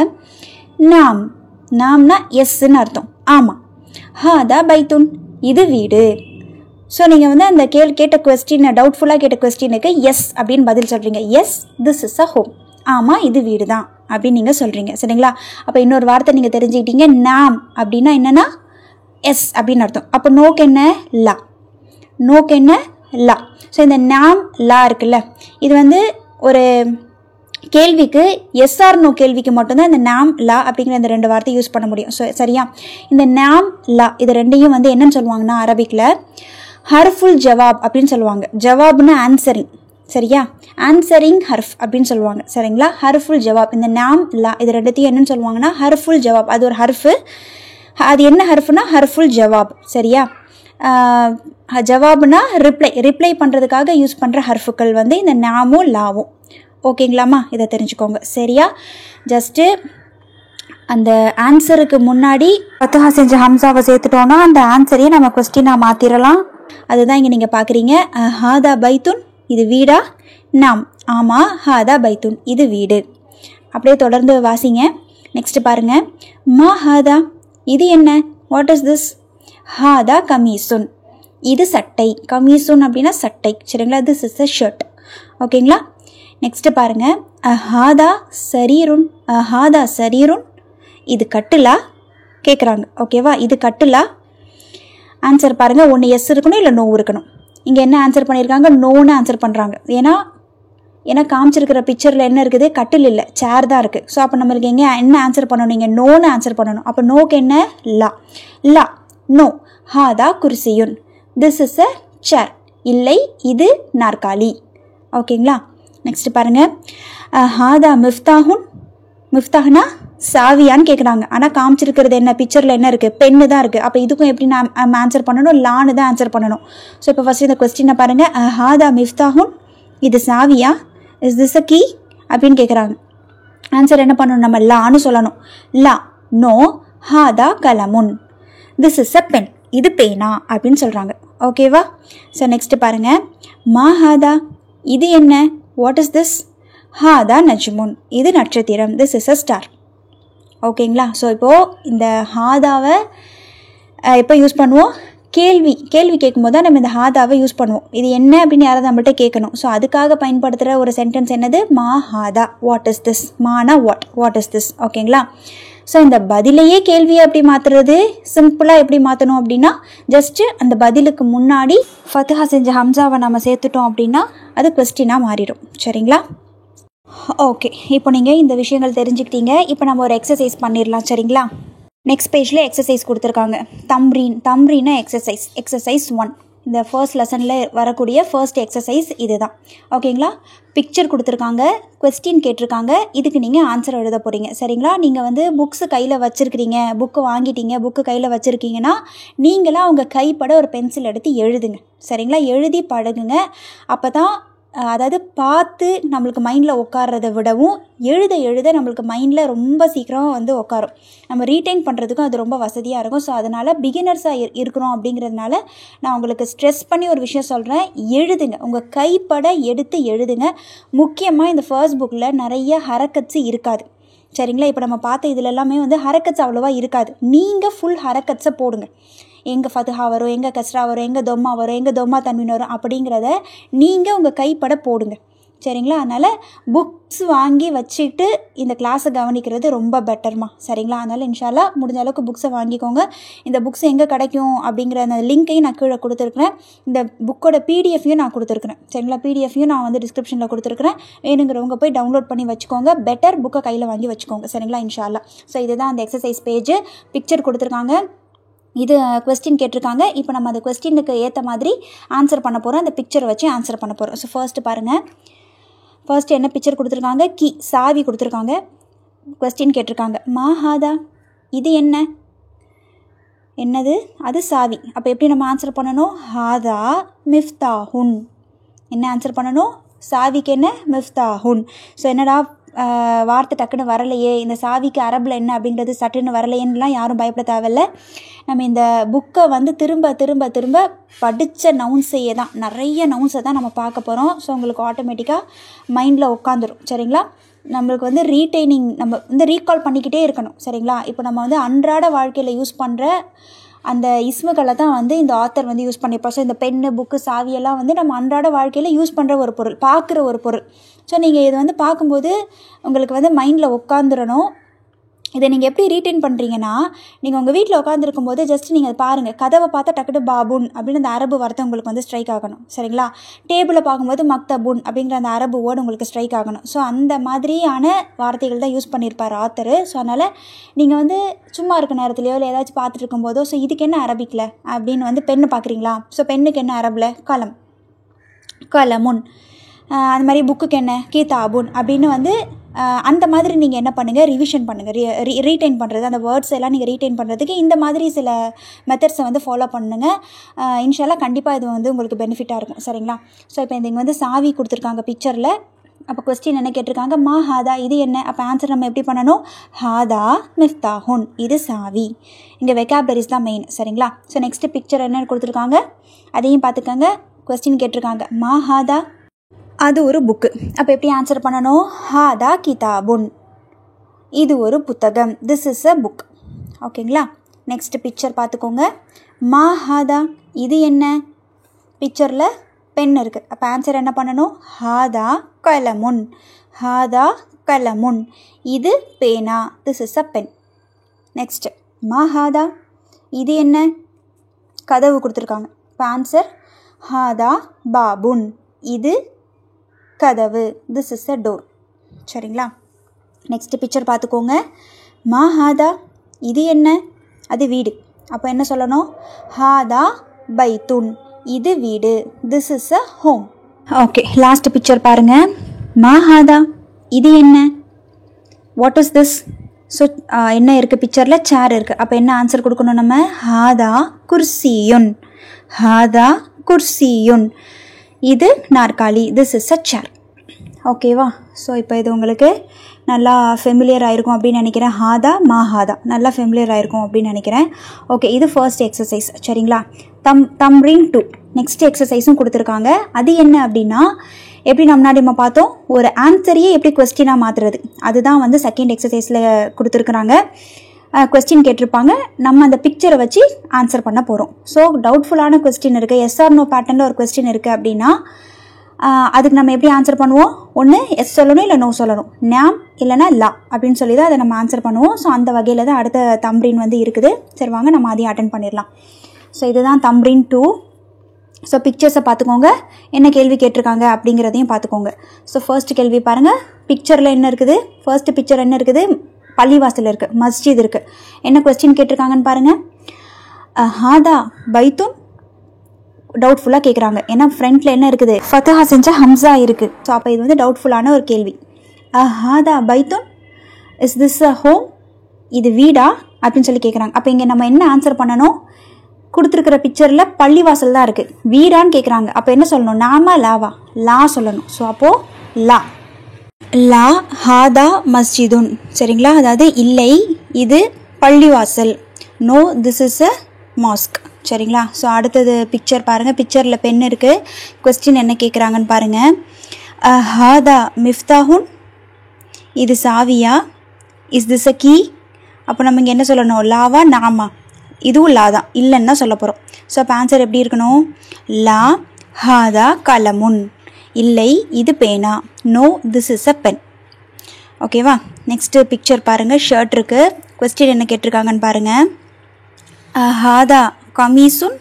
நாம், நாம்னா எஸ்ன்னு அர்த்தம், ஆமாம். ஹாதா பைத்துன், இது வீடு. ஸோ நீங்கள் வந்து அந்த கேட்ட கொஸ்டின், டவுட்ஃபுல்லாக கேட்ட கொஸ்டினுக்கு எஸ் அப்படின்னு பதில் சொல்கிறீங்க. Yes, this is a home, ஆமாம் இது வீடு தான் அப்படின்னு நீங்கள் சொல்கிறீங்க. சரிங்களா? அப்போ இன்னொரு வார்த்தை நீங்கள் தெரிஞ்சுக்கிட்டீங்க. நாம் அப்படின்னா என்னென்னா எஸ் அப்படின்னு அர்த்தம். அப்போ நோக்கு என்ன? லா. நோக்கு என்ன? லா. ஸோ இந்த நாம் லா இருக்குல்ல, இது வந்து ஒரு கேள்விக்கு எஸ்ஆர் நோ கேள்விக்கு மட்டும்தான் இந்த நாம் லா அப்படிங்கிற இந்த ரெண்டு வார்த்தை யூஸ் பண்ண முடியும். ஸோ சரியா? இந்த நாம் லா இது ரெண்டையும் வந்து என்னன்னு சொல்லுவாங்கன்னா அரபிக்கில் ஹர்ஃபுல் ஜவாப் அப்படின்னு சொல்லுவாங்க. ஜவாப்னு ஆன்சரிங், சரியா? ஆன்சரிங் ஹர்ஃப் அப்படின்னு சொல்லுவாங்க. சரிங்களா? ஹர்ஃபுல் ஜவாப், இந்த நாம் லா இது ரெண்டுத்தையும் என்னன்னு சொல்லுவாங்கன்னா ஹர்ஃபுல் ஜவாப். அது ஒரு ஹர்ஃபு. அது என்ன ஹர்ஃப்னா ஹர்ஃபுல் ஜவாப். சரியா? ஜவாப்னா ரிப்ளை பண்ணுறதுக்காக யூஸ் பண்ணுற ஹர்ஃபுக்கள் வந்து இந்த நாமும் லாவும். ஓகேங்களாம்மா? இதை தெரிஞ்சுக்கோங்க. சரியா? ஜஸ்ட்டு அந்த ஆன்சருக்கு முன்னாடி ஃபத்ஹா செஞ்ச ஹம்சாவை சேர்த்துட்டோன்னா அந்த ஆன்சரையே நம்ம கொஸ்டினாக மாற்றிடலாம். அதுதான் இங்கே நீங்கள் பார்க்குறீங்க. ஹாதா பைத்துன், இது வீடா? நாம், ஆமாம். ஹாதா பைத்துன், இது வீடு. அப்படியே தொடர்ந்து வாசிங்க. நெக்ஸ்ட் பாருங்கள். மா ஹாதா, இது என்ன? What is this? ஹாதா கமீசுன், இது சட்டை. கமீசுன் அப்படின்னா சட்டை. சரிங்களா? This is a shirt. ஓகேங்களா? நெக்ஸ்ட் பாருங்கள். ஹாதா சரீருன், ஹாதா சரீருன், இது கட்டுலா கேட்குறாங்க. ஓகேவா? இது கட்டுலா. ஆன்சர் பாருங்கள், ஒன்று எஸ் இருக்கணும், இல்லை நோ இருக்கணும். இங்கே என்ன ஆன்சர் பண்ணியிருக்காங்க? நோன்னு ஆன்சர் பண்ணுறாங்க. ஏன்னா காமிச்சிருக்கிற பிக்சரில் என்ன இருக்குது? கட்டில் இல்லை, சேர் தான் இருக்குது. ஸோ அப்போ நம்மளுக்கு என்ன ஆன்சர் பண்ணணும்? நீங்கள் நோன்னு ஆன்சர் பண்ணணும். அப்போ நோக்கு என்ன? லா. லா, நோ. ஹாதா குர்சியுன், திஸ் இஸ் அ சேர், இல்லை இது நாற்காலி. ஓகேங்களா? நெக்ஸ்ட் பாருங்கள். ஹாதா மிஃப்தாஹுன், மிஃப்தாஹ்னா சாவியான்னு கேட்குறாங்க. ஆனால் காமிச்சிருக்கிறது என்ன? பிக்சரில் என்ன இருக்குது? பெண்ணு தான் இருக்குது. அப்போ இதுக்கும் எப்படி நம்ம ஆன்சர் பண்ணணும்? லான்னு தான் ஆன்சர் பண்ணணும். ஸோ இப்போ ஃபஸ்ட்டு இந்த கொஸ்டினை பாருங்கள். ஹாதா மிஃப்தாஹுன், இது சாவியா? இஸ் திஸ் அ கீ அப்படின்னு கேட்குறாங்க. ஆன்சர் என்ன பண்ணணும்? நம்ம லான்னு சொல்லணும். லா, நோ. ஹாதா கலமுன், திஸ் இஸ் அ பென், இது பேனா அப்படின்னு சொல்கிறாங்க. ஓகேவா? ஸோ நெக்ஸ்ட்டு பாருங்கள். மா ஹாதா, இது என்ன? What is this? ஹாதா நஜ்முன், இது நட்சத்திரம். This is a star. ஓகேங்களா? ஸோ இப்போது இந்த ஹாதாவை எப்போ யூஸ் பண்ணுவோம்? கேள்வி கேட்கும்போது தான் நம்ம இந்த ஹாதாவை யூஸ் பண்ணுவோம். இது என்ன அப்படின்னு யாராவது நம்மள்கிட்ட கேட்கணும். ஸோ அதுக்காக பயன்படுத்துகிற ஒரு சென்டென்ஸ் என்னது? மா ஹாதா, what is this. Mana what is this. ஓகேங்களா? ஸோ இந்த பதிலையே கேள்வியை எப்படி மாற்றுறது? சிம்பிளாக எப்படி மாற்றணும் அப்படின்னா, ஜஸ்ட்டு அந்த பதிலுக்கு முன்னாடி ஃபத்ஹா செஞ்ச ஹம்சாவை நம்ம சேர்த்துட்டோம் அப்படின்னா அது கொஸ்டினாக மாறிடும். சரிங்களா? ஓகே, இப்போ நீங்கள் இந்த விஷயங்கள் தெரிஞ்சுக்கிட்டீங்க. இப்போ நம்ம ஒரு எக்ஸசைஸ் பண்ணிடலாம். சரிங்களா? நெக்ஸ்ட் பேஜில் எக்ஸசைஸ் கொடுத்துருக்காங்க. தம்ரீனா எக்ஸசைஸ் 1. இந்த ஃபர்ஸ்ட் லெசனில் வரக்கூடிய ஃபர்ஸ்ட் எக்ஸசைஸ் இது தான். ஓகேங்களா? பிக்சர் கொடுத்துருக்காங்க, கொஸ்டின் கேட்டிருக்காங்க, இதுக்கு நீங்கள் ஆன்சர் எழுத போகிறீங்க. சரிங்களா? நீங்கள் வந்து புக்ஸு கையில் வச்சுருக்கிறீங்க, புக்கு வாங்கிட்டீங்க, புக்கு கையில் வச்சுருக்கீங்கன்னா நீங்களாம் உங்கள் கைப்பட ஒரு பென்சில் எடுத்து எழுதுங்க. சரிங்களா? எழுதி பழகுங்க. அப்போ தான் அதாவது பார்த்து நம்மளுக்கு மைண்டில் உட்கார்றதை விடவும் எழுத நம்மளுக்கு மைண்டில் ரொம்ப சீக்கிரம் வந்து உட்காரும். நம்ம ரீட்டைன் பண்ணுறதுக்கும் அது ரொம்ப வசதியாக இருக்கும். ஸோ அதனால் பிகினர்ஸாக இருக்கிறோம் அப்படிங்கிறதுனால நான் உங்களுக்கு ஸ்ட்ரெஸ் பண்ணி ஒரு விஷயம் சொல்கிறேன். எழுதுங்க, உங்கள் கைப்பட எடுத்து எழுதுங்க. முக்கியமாக இந்த ஃபர்ஸ்ட் புக்கில் நிறைய ஹரக்கட்ஸ் இருக்காது. சரிங்களா? இப்போ நம்ம பார்த்த இதில் எல்லாமே வந்து ஹரக்கட்ஸ் அவ்வளோவா இருக்காது. நீங்கள் ஃபுல் ஹரக்கட்ஸை போடுங்க. எங்கே ஃபத்ஹா வரும், எங்கே கஸ்ரா வரும், எங்கே தொம்மா வரும், எங்கே தொம்மா தன்வீன் வரும் அப்படிங்கிறத நீங்கள் உங்கள் கைப்பட போடுங்க. சரிங்களா? அதனால் புக்ஸ் வாங்கி வச்சுட்டு இந்த கிளாஸை கவனிக்கிறது ரொம்ப பெட்டர்மா. சரிங்களா? அதனால் இன்ஷால்லா முடிஞ்ச அளவுக்கு புக்ஸை வாங்கிக்கோங்க. இந்த புக்ஸ் எங்கே கிடைக்கும் அப்படிங்கிற அந்த லிங்க்கையும் நான் கீழே கொடுத்துருக்குறேன். இந்த புக்கோட பிடிஎஃப்யும் நான் கொடுத்துருக்குறேன். சரிங்களா? பிடிஎஃப்யும் நான் வந்து டிஸ்கிரிப்ஷனில் கொடுத்துருக்குறேன். வேணுங்கிறவங்க போய் டவுன்லோட் பண்ணி வச்சுக்கோங்க. பெட்டர் புக்கை கையில் வாங்கி வச்சுக்கோங்க. சரிங்களா? இன்ஷால்லா. ஸோ இதுதான் அந்த எக்ஸசைஸ் பேஜ். பிக்சர் கொடுத்துருக்காங்க, இது கொஸ்டின் கேட்டிருக்காங்க. இப்போ நம்ம அந்த கொஸ்டினுக்கு ஏற்ற மாதிரி ஆன்சர் பண்ண போகிறோம். அந்த பிக்சரை வச்சு ஆன்சர் பண்ண போகிறோம். ஸோ ஃபர்ஸ்ட்டு பாருங்கள். ஃபர்ஸ்ட் என்ன பிக்சர் கொடுத்துருக்காங்க? கீ, சாவி கொடுத்துருக்காங்க. கொஸ்டின் கேட்டிருக்காங்க, மா ஹாதா, இது என்னது? அது சாவி. அப்போ எப்படி நம்ம ஆன்சர் பண்ணணும்? ஹாதா மிஃப்தாஹுன். என்ன ஆன்சர் பண்ணணும்? சாவிக்கு என்ன மிஃப்தாஹுன். ஸோ என்னடா வார்த்தை டக்குன்னு வரலையே, இந்த சாவிக்கு அரபில் என்ன அப்படிங்கிறது சட்டுன்னு வரலையேன்னுலாம் யாரும் பயப்பட தேவையில்லை. நம்ம இந்த புக்கை வந்து திரும்ப திரும்ப திரும்ப படித்த நவுன்ஸையே தான், நிறைய நவுன்ஸை தான் நம்ம பார்க்க போகிறோம். ஸோ உங்களுக்கு ஆட்டோமேட்டிக்காக மைண்டில் உட்காந்துரும். சரிங்களா? நம்மளுக்கு வந்து ரீட்டைனிங், நம்ம வந்து ரீகால் பண்ணிக்கிட்டே இருக்கணும். சரிங்களா? இப்போ நம்ம வந்து அன்றாட வாழ்க்கையில் யூஸ் பண்ணுற அந்த இஸ்முகளை தான் வந்து இந்த ஆத்தர் வந்து யூஸ் பண்ணியிருப்பார். ஸோ இந்த பென்னு, புக்கு, சாவியெல்லாம் வந்து நம்ம அன்றாட வாழ்க்கையில் யூஸ் பண்ணுற ஒரு பொருள், பார்க்குற ஒரு பொருள். ஸோ நீங்கள் இதை வந்து பார்க்கும்போது உங்களுக்கு வந்து மைண்டில் உட்காந்துடணும். இதை நீங்கள் எப்படி ரீட்டைன் பண்ணுறீங்கன்னா, நீங்கள் உங்கள் வீட்டில் உட்காந்துருக்கும் போது ஜஸ்ட் நீங்கள் அதை பாருங்கள். கதவை பார்த்தா டக்குனு பாபுன் அப்படின்னு அந்த அரபு வார்த்தை உங்களுக்கு வந்து ஸ்ட்ரைக் ஆகணும். சரிங்களா? டேபிளை பார்க்கும்போது மக்தபுன் அப்படிங்கிற அந்த அரபு வேர்டு உங்களுக்கு ஸ்ட்ரைக் ஆகணும். ஸோ அந்த மாதிரியான வார்த்தைகள் தான் யூஸ் பண்ணியிருப்பார் ஆத்தர். ஸோ அதனால் நீங்கள் வந்து சும்மா இருக்க நேரத்துலையோ இல்லை ஏதாச்சும் பார்த்துட்டு இருக்கும்போதோ, ஸோ இதுக்கு என்ன அரபிக்கில் அப்படின்னு வந்து பெண்ணு பார்க்குறீங்களா, ஸோ பெண்ணுக்கு என்ன அரபில் கலம், கலமுன். அந்த மாதிரி புக்குக்கு என்ன கீதாபுன் அப்படின்னு வந்து அந்த மாதிரி நீங்கள் என்ன பண்ணுங்கள், ரிவிஷன் பண்ணுங்கள். ரீட்டைன் பண்ணுறது, அந்த வேர்ட்ஸ் எல்லாம் நீங்கள் ரீட்டைன் பண்ணுறதுக்கு இந்த மாதிரி சில மெத்தட்ஸை வந்து ஃபாலோ பண்ணுங்கள். இன்ஷால்லா கண்டிப்பாக இது வந்து உங்களுக்கு பெனிஃபிட்டாக இருக்கும். சரிங்களா? ஸோ இப்போ இங்கே வந்து சாவி கொடுத்துருக்காங்க பிக்சரில். அப்போ கொஸ்டின் என்ன கேட்டிருக்காங்க, மா ஹாதா இது என்ன. அப்போ ஆன்சர் நம்ம எப்படி பண்ணணும், ஹாதா மிஃப்தாஹுன், இது சாவி. இங்கே வெக்காபரிஸ் தான் மெயின். சரிங்களா? ஸோ நெக்ஸ்ட்டு பிக்சர் என்ன கொடுத்துருக்காங்க அதையும் பார்த்துக்கோங்க. கொஸ்டின் கேட்டிருக்காங்க மா ஹாதா, அது ஒரு புக்கு. அப்போ எப்படி ஆன்சர் பண்ணணும், ஹாதா கிதாபுன், இது ஒரு புத்தகம், திஸ் இஸ் அ புக். ஓகேங்களா? நெக்ஸ்ட் பிக்சர் பார்த்துக்கோங்க. மா ஹாதா, இது என்ன. பிக்சரில் பென் இருக்குது. அப்போ ஆன்சர் என்ன பண்ணணும், ஹாதா கலமுன், ஹாதா கலமுன், இது பேனா, this is a pen. Next மா ஹாதா, இது என்ன. கதவு கொடுத்துருக்காங்க. இப்போ ஆன்சர் ஹாதா பாபுன், இது கதவு, திஸ் இஸ் அ டோர். சரிங்களா? நெக்ஸ்ட் பிக்சர் பார்த்துக்கோங்க. மா ஹாதா, இது என்ன. அது வீடு. அப்போ என்ன சொல்லணும், ஹாதா பைத்துன், இது வீடு, this is a home. Okay, last picture பாருங்கள். மா ஹாதா, இது என்ன. What is this. ஸோ என்ன இருக்குது பிக்சரில், சேர் இருக்குது. அப்போ என்ன ஆன்சர் கொடுக்கணும் நம்ம, ஹாதா குர்சியுன், ஹாதா குர்சியுன், இது நாற்காலி, திஸ் இஸ் அ சேர். ஓகேவா? ஸோ இப்போ இது உங்களுக்கு நல்லா ஃபெமிலியர் ஆகிருக்கும் அப்படின்னு நினைக்கிறேன். ஹாதா மா ஹாதா நல்லா ஃபெமிலியர் ஆகிருக்கும் அப்படின்னு நினைக்கிறேன். ஓகே, இது ஃபர்ஸ்ட் எக்ஸசைஸ். சரிங்களா? தம்ரீன் 2 நெக்ஸ்ட் எக்ஸசைஸும் கொடுத்துருக்காங்க. அது என்ன அப்படின்னா, எப்படி நம்ம பார்த்தோம், ஒரு ஆன்சரையே எப்படி கொஸ்டினாக மாற்றுறது, அதுதான் வந்து செகண்ட் எக்ஸசைஸில் கொடுத்துருக்குறாங்க. கொஸ்டின் கேட்டிருப்பாங்க, நம்ம அந்த பிக்சரை வச்சு ஆன்சர் பண்ண போகிறோம். ஸோ டவுட்ஃபுல்லான கொஸ்டின் இருக்குது, எஸ் ஆர் நோ பேட்டர்னில் ஒரு கொஸ்டின் இருக்குது அப்படின்னா அதுக்கு நம்ம எப்படி ஆன்சர் பண்ணுவோம், ஒன்று எஸ் சொல்லணும் இல்லை நோ சொல்லணும், நியாம் இல்லைனா லா அப்படின்னு சொல்லி தான் அதை நம்ம ஆன்சர் பண்ணுவோம். ஸோ அந்த வகையில் தான் அடுத்த தம்ரீன் வந்து இருக்குது. சரி வாங்க நம்ம அதையும் அட்டென்ட் பண்ணிடலாம். ஸோ இதுதான் தம்ரீன் 2. ஸோ பிக்சர்ஸை பார்த்துக்கோங்க, என்ன கேள்வி கேட்டிருக்காங்க அப்படிங்கிறதையும் பார்த்துக்கோங்க. ஸோ ஃபர்ஸ்ட் கேள்வி பாருங்கள். பிக்சரில் என்ன இருக்குது, ஃபர்ஸ்ட் பிக்சர் என்ன இருக்குது, பள்ளிவாசல் இருக்குது, மஸ்ஜித் இருக்குது. என்ன கொஸ்டின் கேட்டிருக்காங்கன்னு பாருங்கள். ஹாதா பைத்துன், டவுட்ஃபுல்லாக கேட்குறாங்க. ஏன்னா ஃப்ரண்ட்டில் என்ன இருக்குது, ஃபத்தஹா செஞ்ச ஹம்சா இருக்குது. ஸோ அப்போ இது வந்து டவுட்ஃபுல்லான ஒரு கேள்வி. ஹாதா பைத்துன், இஸ் திஸ் அ ஹோம், இது வீடா அப்படின்னு சொல்லி கேட்குறாங்க. அப்போ இங்கே நம்ம என்ன ஆன்சர் பண்ணணும், கொடுத்துருக்கிற பிக்சரில் பள்ளிவாசல் தான் இருக்குது, வீடான்னு கேட்குறாங்க. அப்போ என்ன சொல்லணும், நாம லாவா, லா சொல்லணும். ஸோ அப்போது லா, லா ஹாதா மஸ்ஜிதுன். சரிங்களா? அதாவது இல்லை இது பள்ளிவாசல், no this is a mosque. சரிங்களா? ஸோ அடுத்தது பிக்சர் பாருங்கள். பிக்சரில் பென் இருக்குது. கொஸ்டின் என்ன கேட்குறாங்கன்னு பாருங்கள். ஹாதா மிஃப்தாஹுன், இது சாவியா, இஸ் திஸ் அ கீ. அப்போ நம்ம இங்கே என்ன சொல்லணும், லாவா நாமா, இதுவும் லா தான், இல்லைன்னு தான் சொல்ல போகிறோம். ஸோ அப்போ ஆன்சர் எப்படி இருக்கணும், லா ஹாதா கலமுன், இல்லை இது பேனா, no this is a pen. ஓகேவா? நெக்ஸ்ட்டு பிக்சர் பாருங்கள். ஷர்ட் இருக்குது. கொஸ்டின் என்ன கேட்டிருக்காங்கன்னு பாருங்கள். ஹாதா கமீசுன்,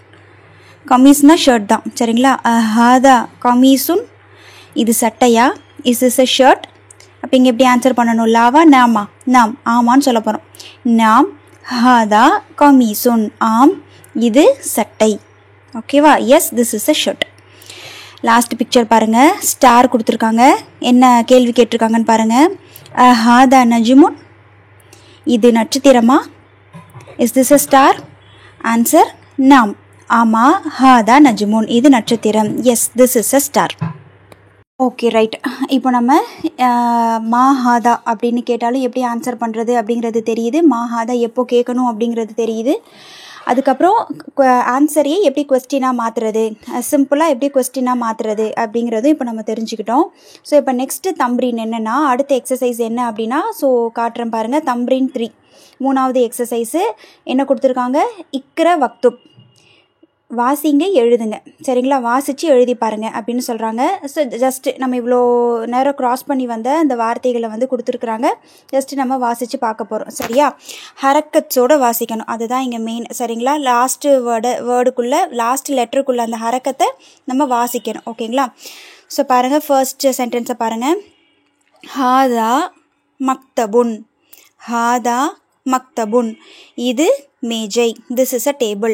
கமீஸ்னா ஷர்ட் தான். சரிங்களா? ஹாதா கமீசுன், இது சட்டையா, இஸ் இஸ் அ ஷர்ட். அப்போ இங்கே எப்படி ஆன்சர் பண்ணணும், லாவா நாமா, நாம் ஆமான்னு சொல்ல போகிறோம். நாம் ஹாதா கமீசுன், ஆம் இது சட்டை. ஓகேவா? Yes this is a shirt. Last picture பாருங்கள். ஸ்டார் கொடுத்துருக்காங்க. என்ன கேள்வி கேட்டிருக்காங்கன்னு பாருங்கள். ஹாதா நஜ்முன், இது நட்சத்திரமா, is this a star. Answer நாம், ஆமாம் ஹாதா நஜ்முன், இது நட்சத்திரம், yes this is a star. Okay right. இப்போ நம்ம மாஹாதா அப்படின்னு கேட்டாலும் எப்படி ஆன்சர் பண்ணுறது அப்படிங்கிறது தெரியுது. மாஹாதா எப்போ கேட்கணும் அப்படிங்கிறது தெரியுது. அதுக்கப்புறம் ஆன்சரையே எப்படி கொஸ்டினாக மாற்றுறது, சிம்பிளாக எப்படி கொஸ்டினாக மாற்றுறது அப்படிங்கிறதும் இப்போ நம்ம தெரிஞ்சுக்கிட்டோம். ஸோ இப்போ நெக்ஸ்ட்டு தம்ப்ரீன் என்னென்னா, அடுத்த எக்ஸசைஸ் என்ன அப்படின்னா, ஸோ காட்டுறேன் பாருங்கள். தம்ப்ரீன் 3 3வது எக்ஸசைஸு என்ன கொடுத்துருக்காங்க, இக்ர வக்துப், வாசிங்க எழுதுங்க. சரிங்களா, வாசித்து எழுதி பாருங்கள் அப்படின்னு சொல்கிறாங்க. ஸோ ஜஸ்ட்டு நம்ம இவ்வளோ நேரம் க்ராஸ் பண்ணி வந்த அந்த வார்த்தைகளை வந்து கொடுத்துருக்குறாங்க. ஜஸ்ட்டு நம்ம வாசித்து பார்க்க போகிறோம். சரியா, ஹரக்கட்ஸோடு வாசிக்கணும், அதுதான் இங்கே மெயின். சரிங்களா, லாஸ்ட்டு வேர்டுக்குள்ளே லாஸ்ட் லெட்டருக்குள்ளே அந்த ஹரக்கத்தை நம்ம வாசிக்கணும். ஓகேங்களா. ஸோ பாருங்கள், ஃபர்ஸ்ட் சென்டென்ஸை பாருங்கள். ஹாதா மக்தபுன், ஹாதா மக்தபுன், இது மேஜை, திஸ் இஸ் அ டேபிள்.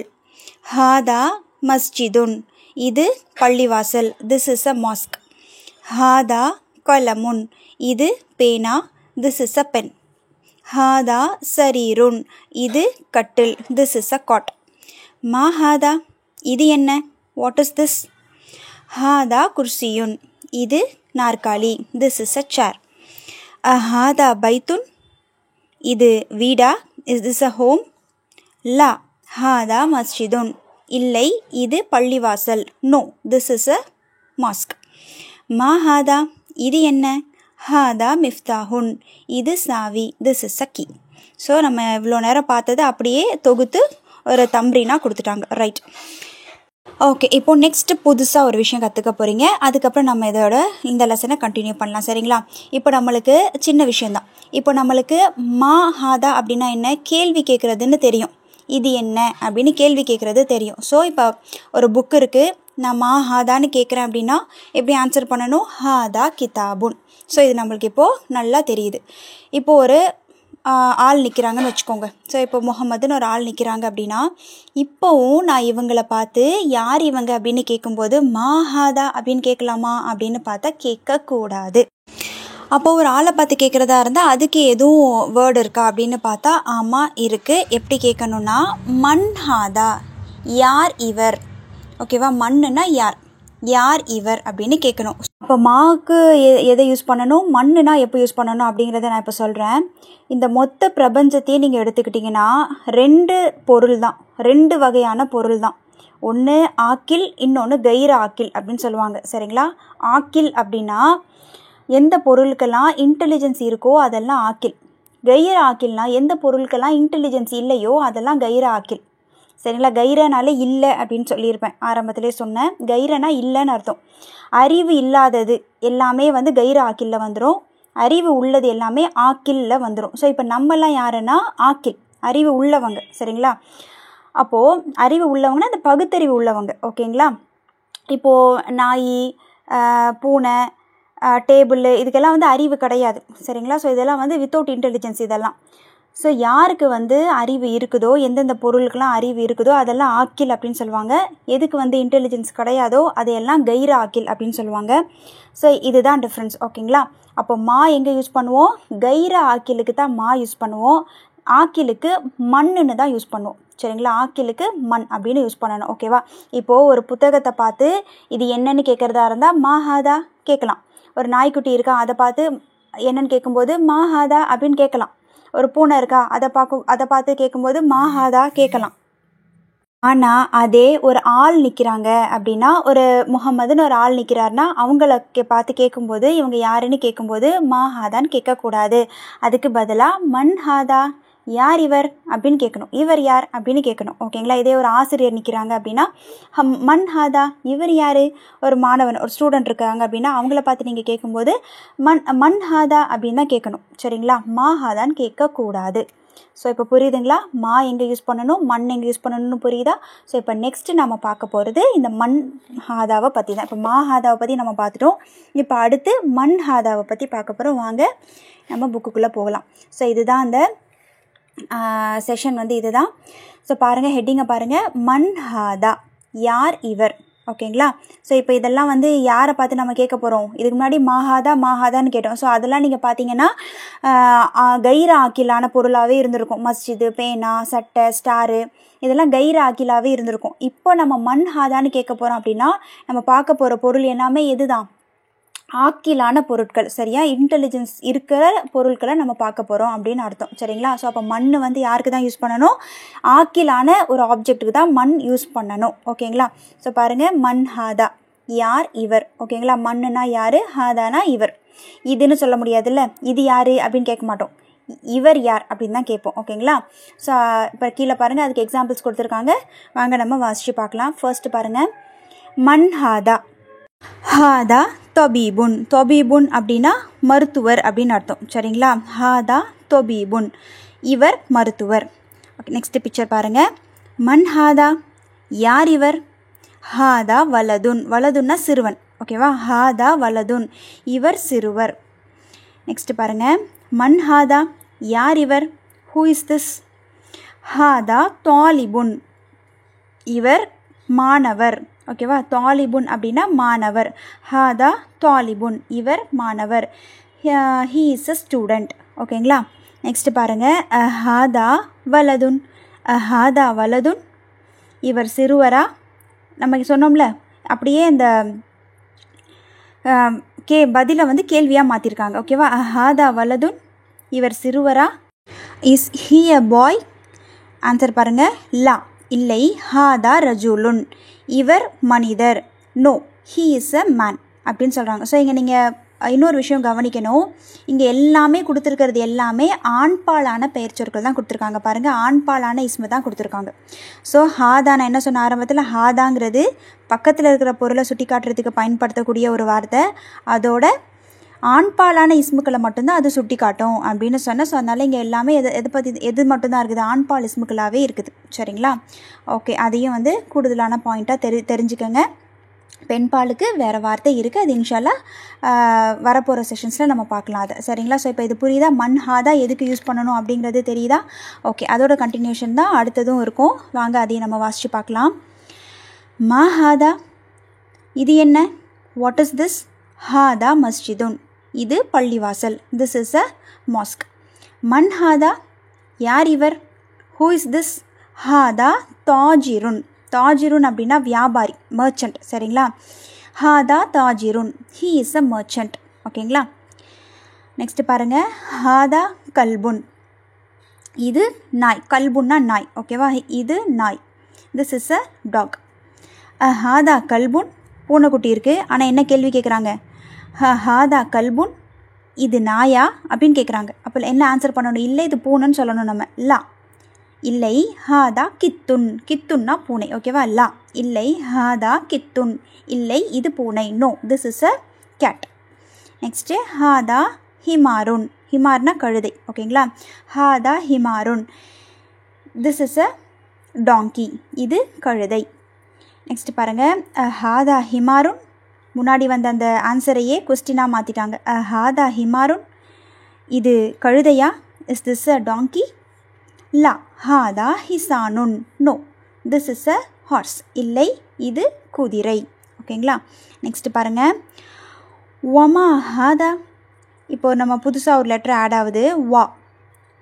ஹாதா மஸ்ஜிதுன், இது பள்ளிவாசல், திஸ் இஸ் அ மாஸ்க். ஹாதா கலமுன், இது பேனா, திஸ் இஸ் அ பென். ஹாதா சரீருன், இது கட்டில், திஸ் இஸ் அ காட். மா ஹாதா, இது என்ன, வாட் இஸ் திஸ். ஹாதா குர்சியுன், இது நாற்காலி, திஸ் இஸ் அ சேர். ஹாதா பைத்துன், இது வீடா, இஸ் திஸ் அ ஹோம். லா ஹாதா மஸ்ஜிதுன், இல்லை இது பள்ளிவாசல், no this is a mosque. மா ஹாதா, இது என்ன. ஹாதா மிஃப்தாஹுன், இது சாவி, this is a key. So நம்ம இவ்வளோ நேரம் பார்த்தது அப்படியே தொகுத்து ஒரு தம்ப்ரீனாக கொடுத்துட்டாங்க. ரைட். ஓகே, இப்போது நெக்ஸ்ட்டு புதுசாக ஒரு விஷயம் கற்றுக்க போகிறீங்க. அதுக்கப்புறம் நம்ம இதோட இந்த லெசனை கண்டினியூ பண்ணலாம். சரிங்களா, இப்போ நம்மளுக்கு சின்ன விஷயந்தான். இப்போ நம்மளுக்கு மா ஹாதா அப்படின்னா என்ன, கேள்வி கேட்குறதுன்னு தெரியும். இது என்ன அப்படின்னு கேள்வி கேட்குறது தெரியும். ஸோ இப்போ ஒரு புக் இருக்குது, நான் மா ஹாதான்னு கேட்குறேன் அப்படின்னா எப்படி ஆன்சர் பண்ணணும், ஹாதா கிதாபுன். ஸோ இது நம்மளுக்கு இப்போது நல்லா தெரியுது. இப்போது ஒரு ஆள் நிற்கிறாங்கன்னு வச்சுக்கோங்க. ஸோ இப்போ முகமதுன்னு ஒரு ஆள் நிற்கிறாங்க அப்படின்னா, இப்போவும் நான் இவங்களை பார்த்து யார் இவங்க அப்படின்னு கேட்கும்போது மா ஹாதா அப்படின்னு கேட்கலாமா அப்படின்னு பார்த்தா கேட்கக்கூடாது. அப்போது ஒரு ஆளை பார்த்து கேட்குறதா இருந்தால் அதுக்கு எதுவும் வேர்டு இருக்கா அப்படின்னு பார்த்தா ஆமாம் இருக்குது. எப்படி கேட்கணுன்னா, மன் ஹாதா, யார் இவர். ஓகேவா, மண்ணுன்னா யார், யார் இவர் அப்படின்னு கேட்கணும். இப்போ மாவுக்கு எதை யூஸ் பண்ணணும், மண்ணுனா எப்போ யூஸ் பண்ணணும் அப்படிங்கிறத நான் இப்போ சொல்கிறேன். இந்த மொத்த பிரபஞ்சத்தையே நீங்கள் எடுத்துக்கிட்டிங்கன்னா 2 பொருள் தான், 2 வகையான பொருள் தான். ஒன்று ஆக்கில், இன்னொன்று கைர ஆக்கில் அப்படின்னு சொல்லுவாங்க. சரிங்களா, ஆக்கில் அப்படின்னா எந்த பொருளுக்கெல்லாம் இன்டெலிஜென்ஸ் இருக்கோ அதெல்லாம் ஆக்கில். கைர ஆக்கில்னா எந்த பொருளுக்கெல்லாம் இன்டெலிஜென்ஸ் இல்லையோ அதெல்லாம் கைர ஆக்கில். சரிங்களா, கைரனாலே இல்லை அப்படின்னு சொல்லியிருப்பேன், ஆரம்பத்திலே சொன்னேன். கைரனா இல்லைன்னு அர்த்தம். அறிவு இல்லாதது எல்லாமே வந்து கைர ஆக்கிலில் வந்துடும், அறிவு உள்ளது எல்லாமே ஆக்கிலில் வந்துடும். ஸோ இப்போ நம்மலாம் யாருன்னா ஆக்கில், அறிவு உள்ளவங்க. சரிங்களா, அப்போது அறிவு உள்ளவங்கன்னா அந்த பகுத்தறிவு உள்ளவங்க. ஓகேங்களா. இப்போது நாய், பூனை, டேபிள் இதுக்கெல்லாம் வந்து அறிவு கிடையாது. சரிங்களா, ஸோ இதெல்லாம் வந்து வித்தவுட் இன்டெலிஜென்ஸ் இதெல்லாம். ஸோ யாருக்கு வந்து அறிவு இருக்குதோ, எந்தெந்த பொருளுக்கெல்லாம் அறிவு இருக்குதோ அதெல்லாம் ஆக்கில் அப்படின்னு சொல்லுவாங்க. எதுக்கு வந்து இன்டெலிஜென்ஸ் கிடையாதோ அதையெல்லாம் கைர ஆக்கில் அப்படின்னு சொல்லுவாங்க. ஸோ இதுதான் டிஃப்ரென்ஸ். ஓகேங்களா. அப்போ மா எங்கே யூஸ் பண்ணுவோம், கைர ஆக்கிலுக்கு தான் மா யூஸ் பண்ணுவோம், ஆக்கிலுக்கு மண்ணுன்னு தான் யூஸ் பண்ணுவோம். சரிங்களா, ஆக்கிலுக்கு மண் அப்படின்னு யூஸ் பண்ணணும். ஓகேவா. இப்போது ஒரு புத்தகத்தை பார்த்து இது என்னன்னு கேட்குறதா இருந்தால் மா ஹாதா கேட்கலாம். ஒரு நாய்க்குட்டி இருக்கா அதை பார்த்து என்னன்னு கேட்கும்போது மா ஹாதா அப்படின்னு கேட்கலாம். ஒரு பூனை இருக்கா அதை பார்த்து கேட்கும்போது மா ஹாதா கேட்கலாம். ஆனால் அதே ஒரு ஆள் நிற்கிறாங்க அப்படின்னா, ஒரு முகமதுன்னு ஒரு ஆள் நிற்கிறாருன்னா அவங்கள பார்த்து கேட்கும்போது இவங்க யாருன்னு கேட்கும்போது மா ஹாதான்னு கேட்கக்கூடாது. அதுக்கு பதிலாக மன் ஹாதா, யார் இவர் அப்படின்னு கேட்கணும், இவர் யார் அப்படின்னு கேட்கணும். ஓகேங்களா. இதே ஒரு ஆசிரியர் நிற்கிறாங்க அப்படின்னா மன் ஹாதா, இவர் யார். ஒரு மாணவன், ஒரு ஸ்டூடெண்ட் இருக்காங்க அப்படின்னா அவங்கள பார்த்து நீங்கள் கேட்கும்போது மன் ஹாதா அப்படின்னு தான் கேட்கணும். சரிங்களா, மா ஹாதான்னு கேட்கக்கூடாது. ஸோ இப்போ புரியுதுங்களா, மா எங்கே யூஸ் பண்ணணும், மண் எங்கே யூஸ் பண்ணணும்னு புரியுதா. ஸோ இப்போ நெக்ஸ்ட்டு நம்ம பார்க்க போகிறது இந்த மண் ஹாதாவை பற்றி தான். இப்போ மா ஹாதாவை பற்றி நம்ம பார்த்துட்டோம். இப்போ அடுத்து மண் ஹாதாவை பற்றி பார்க்க போகிறோம். வாங்க நம்ம புக்குக்குள்ளே போகலாம். ஸோ இதுதான் அந்த செஷன் வந்து இதுதான். ஸோ பாருங்கள், ஹெட்டிங்கை பாருங்கள், மன் ஹாதா, யார் இவர். ஓகேங்களா. ஸோ இப்போ இதெல்லாம் வந்து யாரை பார்த்து நம்ம கேட்க போகிறோம், இதுக்கு முன்னாடி மாஹாதான்னு கேட்டோம். ஸோ அதெல்லாம் நீங்கள் பார்த்தீங்கன்னா கைர ஆக்கிலான பொருளாகவே இருந்திருக்கும். மஸ்ஜிது, பேனா, சட்டை, ஸ்டாரு இதெல்லாம் கைர ஆக்கிலாகவே இருந்திருக்கும். இப்போ நம்ம மன் ஹாதான்னு கேட்க போகிறோம் அப்படின்னா நம்ம பார்க்க போகிற பொருள் எல்லாமே எது தான், ஆக்கிலான பொருட்கள், சரியா? இன்டெலிஜென்ஸ் இருக்கிற பொருட்களை நம்ம பார்க்க போகிறோம் அப்படின்னு அர்த்தம், சரிங்களா? ஸோ அப்போ மண் வந்து யாருக்கு தான் யூஸ் பண்ணணும்? ஆக்கிலான ஒரு ஆப்ஜெக்ட்டுக்கு தான் மண் யூஸ் பண்ணணும், ஓகேங்களா? ஸோ பாருங்கள், மண் ஹாதா, யார் இவர், ஓகேங்களா? மண்ணுனா யார், ஹாதானா இவர். இதுன்னு சொல்ல முடியாதுல்ல, இது யார் அப்படின்னு கேட்க மாட்டோம், இவர் யார் அப்படின்னு தான் கேட்போம், ஓகேங்களா? ஸோ இப்போ கீழே பாருங்கள், அதுக்கு எக்ஸாம்பிள்ஸ் கொடுத்துருக்காங்க, வாங்க நம்ம வாசித்து பார்க்கலாம். ஃபர்ஸ்ட் பாருங்கள், மண் ஹாதா. ஹாதா தொபீபுன். தொபீபுன் அப்படின்னா மருத்துவர் அப்படின்னு அர்த்தம், சரிங்களா? ஹாதா தொபீபுன், இவர் மருத்துவர். ஓகே, நெக்ஸ்ட் பிக்சர் பாருங்கள். மன் ஹாதா, யார் இவர்? ஹாதா வலதுன். வலதுன்னா சிறுவன், ஓகேவா? ஹாதா வலதுன், இவர் சிறுவர். நெக்ஸ்ட் பாருங்கள். மன் ஹாதா, யார் இவர்? Who is this? ஹாதா தாலிபுன், இவர் மாணவர், ஓகேவா? தாலிபுன் அப்படின்னா மாணவர். ஹாதா தாலிபுன், இவர் மாணவர். ஹீ இஸ் அ ஸ்டூடெண்ட், ஓகேங்களா? நெக்ஸ்ட் பாருங்கள். ஹாதா வலதுன். ஹாதா வலதுன், இவர் சிறுவரா? நம்ம சொன்னோம்ல, அப்படியே இந்த பதிலை வந்து கேள்வியாக மாற்றிருக்காங்க, ஓகேவா? ஹாதா வலதுன், இவர் சிறுவரா? Is he a boy? Answer பாருங்கள், லா, இல்லை. ஹாதா ரஜுலுன், இவர் மனிதர். No, he is a man அப்படின்னு சொல்கிறாங்க. ஸோ இங்கே நீங்கள் இன்னொரு விஷயம் கவனிக்கணும், இங்கே எல்லாமே கொடுத்துருக்கிறது எல்லாமே ஆண்பாலான பெயர் சொற்கள் தான் கொடுத்துருக்காங்க. பாருங்கள், ஆண்பாலான இஸ்மு தான் கொடுத்துருக்காங்க. ஸோ ஹாதா, நான் என்ன சொன்ன ஆரம்பத்தில், ஹாதாங்கிறது பக்கத்தில் இருக்கிற பொருளை சுட்டி காட்டுறதுக்கு பயன்படுத்தக்கூடிய ஒரு வார்த்தை. அதோட ஆண்பாலான இஸ்முக்களை மட்டும்தான் அது சுட்டி காட்டும் அப்படின்னு சொன்னேன். ஸோ அதனால் இங்கே எல்லாமே எது மட்டும்தான் இருக்குது, ஆண்பால் இஸ்முக்களாகவே இருக்குது, சரிங்களா? ஓகே, அதையும் வந்து கூடுதலான பாயிண்ட்டாக தெரிஞ்சுக்கோங்க. பெண்பாலுக்கு வேறு வார்த்தை இருக்குது, அது இன்ஷால்லா வரப்போகிற செஷன்ஸில் நம்ம பார்க்கலாம் அதை, சரிங்களா? ஸோ இப்போ இது புரியுதா? மண் ஹாதா எதுக்கு யூஸ் பண்ணணும் அப்படிங்கிறது தெரியுதா? ஓகே, அதோட கண்டினியூஷன் தான் அடுத்ததும் இருக்கும், வாங்க அதையும் நம்ம வாசித்து பார்க்கலாம். மா ஹாதா, இது என்ன? What is this? ஹாதா மஸ்ஜிதுன், இது பள்ளிவாசல். This is a mosque. மன் ஹாதா, யார் இவர்? Who is this? ஹாதா தாஜிருன். தாஜிருன் அப்படின்னா வியாபாரி, மர்ச்சன்ட், சரிங்களா? ஹாதா தாஜிருன், ஹீ இஸ் அ மர்ச்சன்ட், ஓகேங்களா? நெக்ஸ்ட் பாருங்கள். ஹாதா கல்புன், இது நாய். கல்புன்னா நாய், ஓகேவா? இது நாய். This is a dog. ஹாதா கல்புன், பூனைக்குட்டி இருக்குது. ஆனால் என்ன கேள்வி கேட்குறாங்க? ஹாதா கல்புன், இது நாயா அப்படின்னு கேட்குறாங்க. அப்போ என்ன ஆன்சர் பண்ணணும்? இல்லை, இது பூனைன்னு சொல்லணும் நம்ம. லா, இல்லை. ஹாதா கித்துன். கித்துன்னா பூனை, ஓகேவா? லா, இல்லை. ஹாதா கித்துன், இல்லை, இது பூனை. No, this is a cat. Next ஹாதா ஹிமாருன். ஹிமார்னா கழுதை, ஓகேங்களா? ஹாதா ஹிமாருன், திஸ் இஸ் அ டாங்கி, இது கழுதை. நெக்ஸ்ட் பாருங்கள். ஹாதா ஹிமாருன், முன்னாடி வந்த அந்த ஆன்சரையே கொஸ்டினாக மாற்றிட்டாங்க. ஹாதா ஹிமாருன், இது கழுதையா? Is this a donkey? லா, ஹாதா ஹிசானுன். No, this is a horse, இல்லை, இது குதிரை, ஓகேங்களா? நெக்ஸ்ட் பாருங்கள். ஒமா ஹாதா, இப்போது நம்ம புதுசாக ஒரு லெட்டர் ஆட் ஆகுது, வா.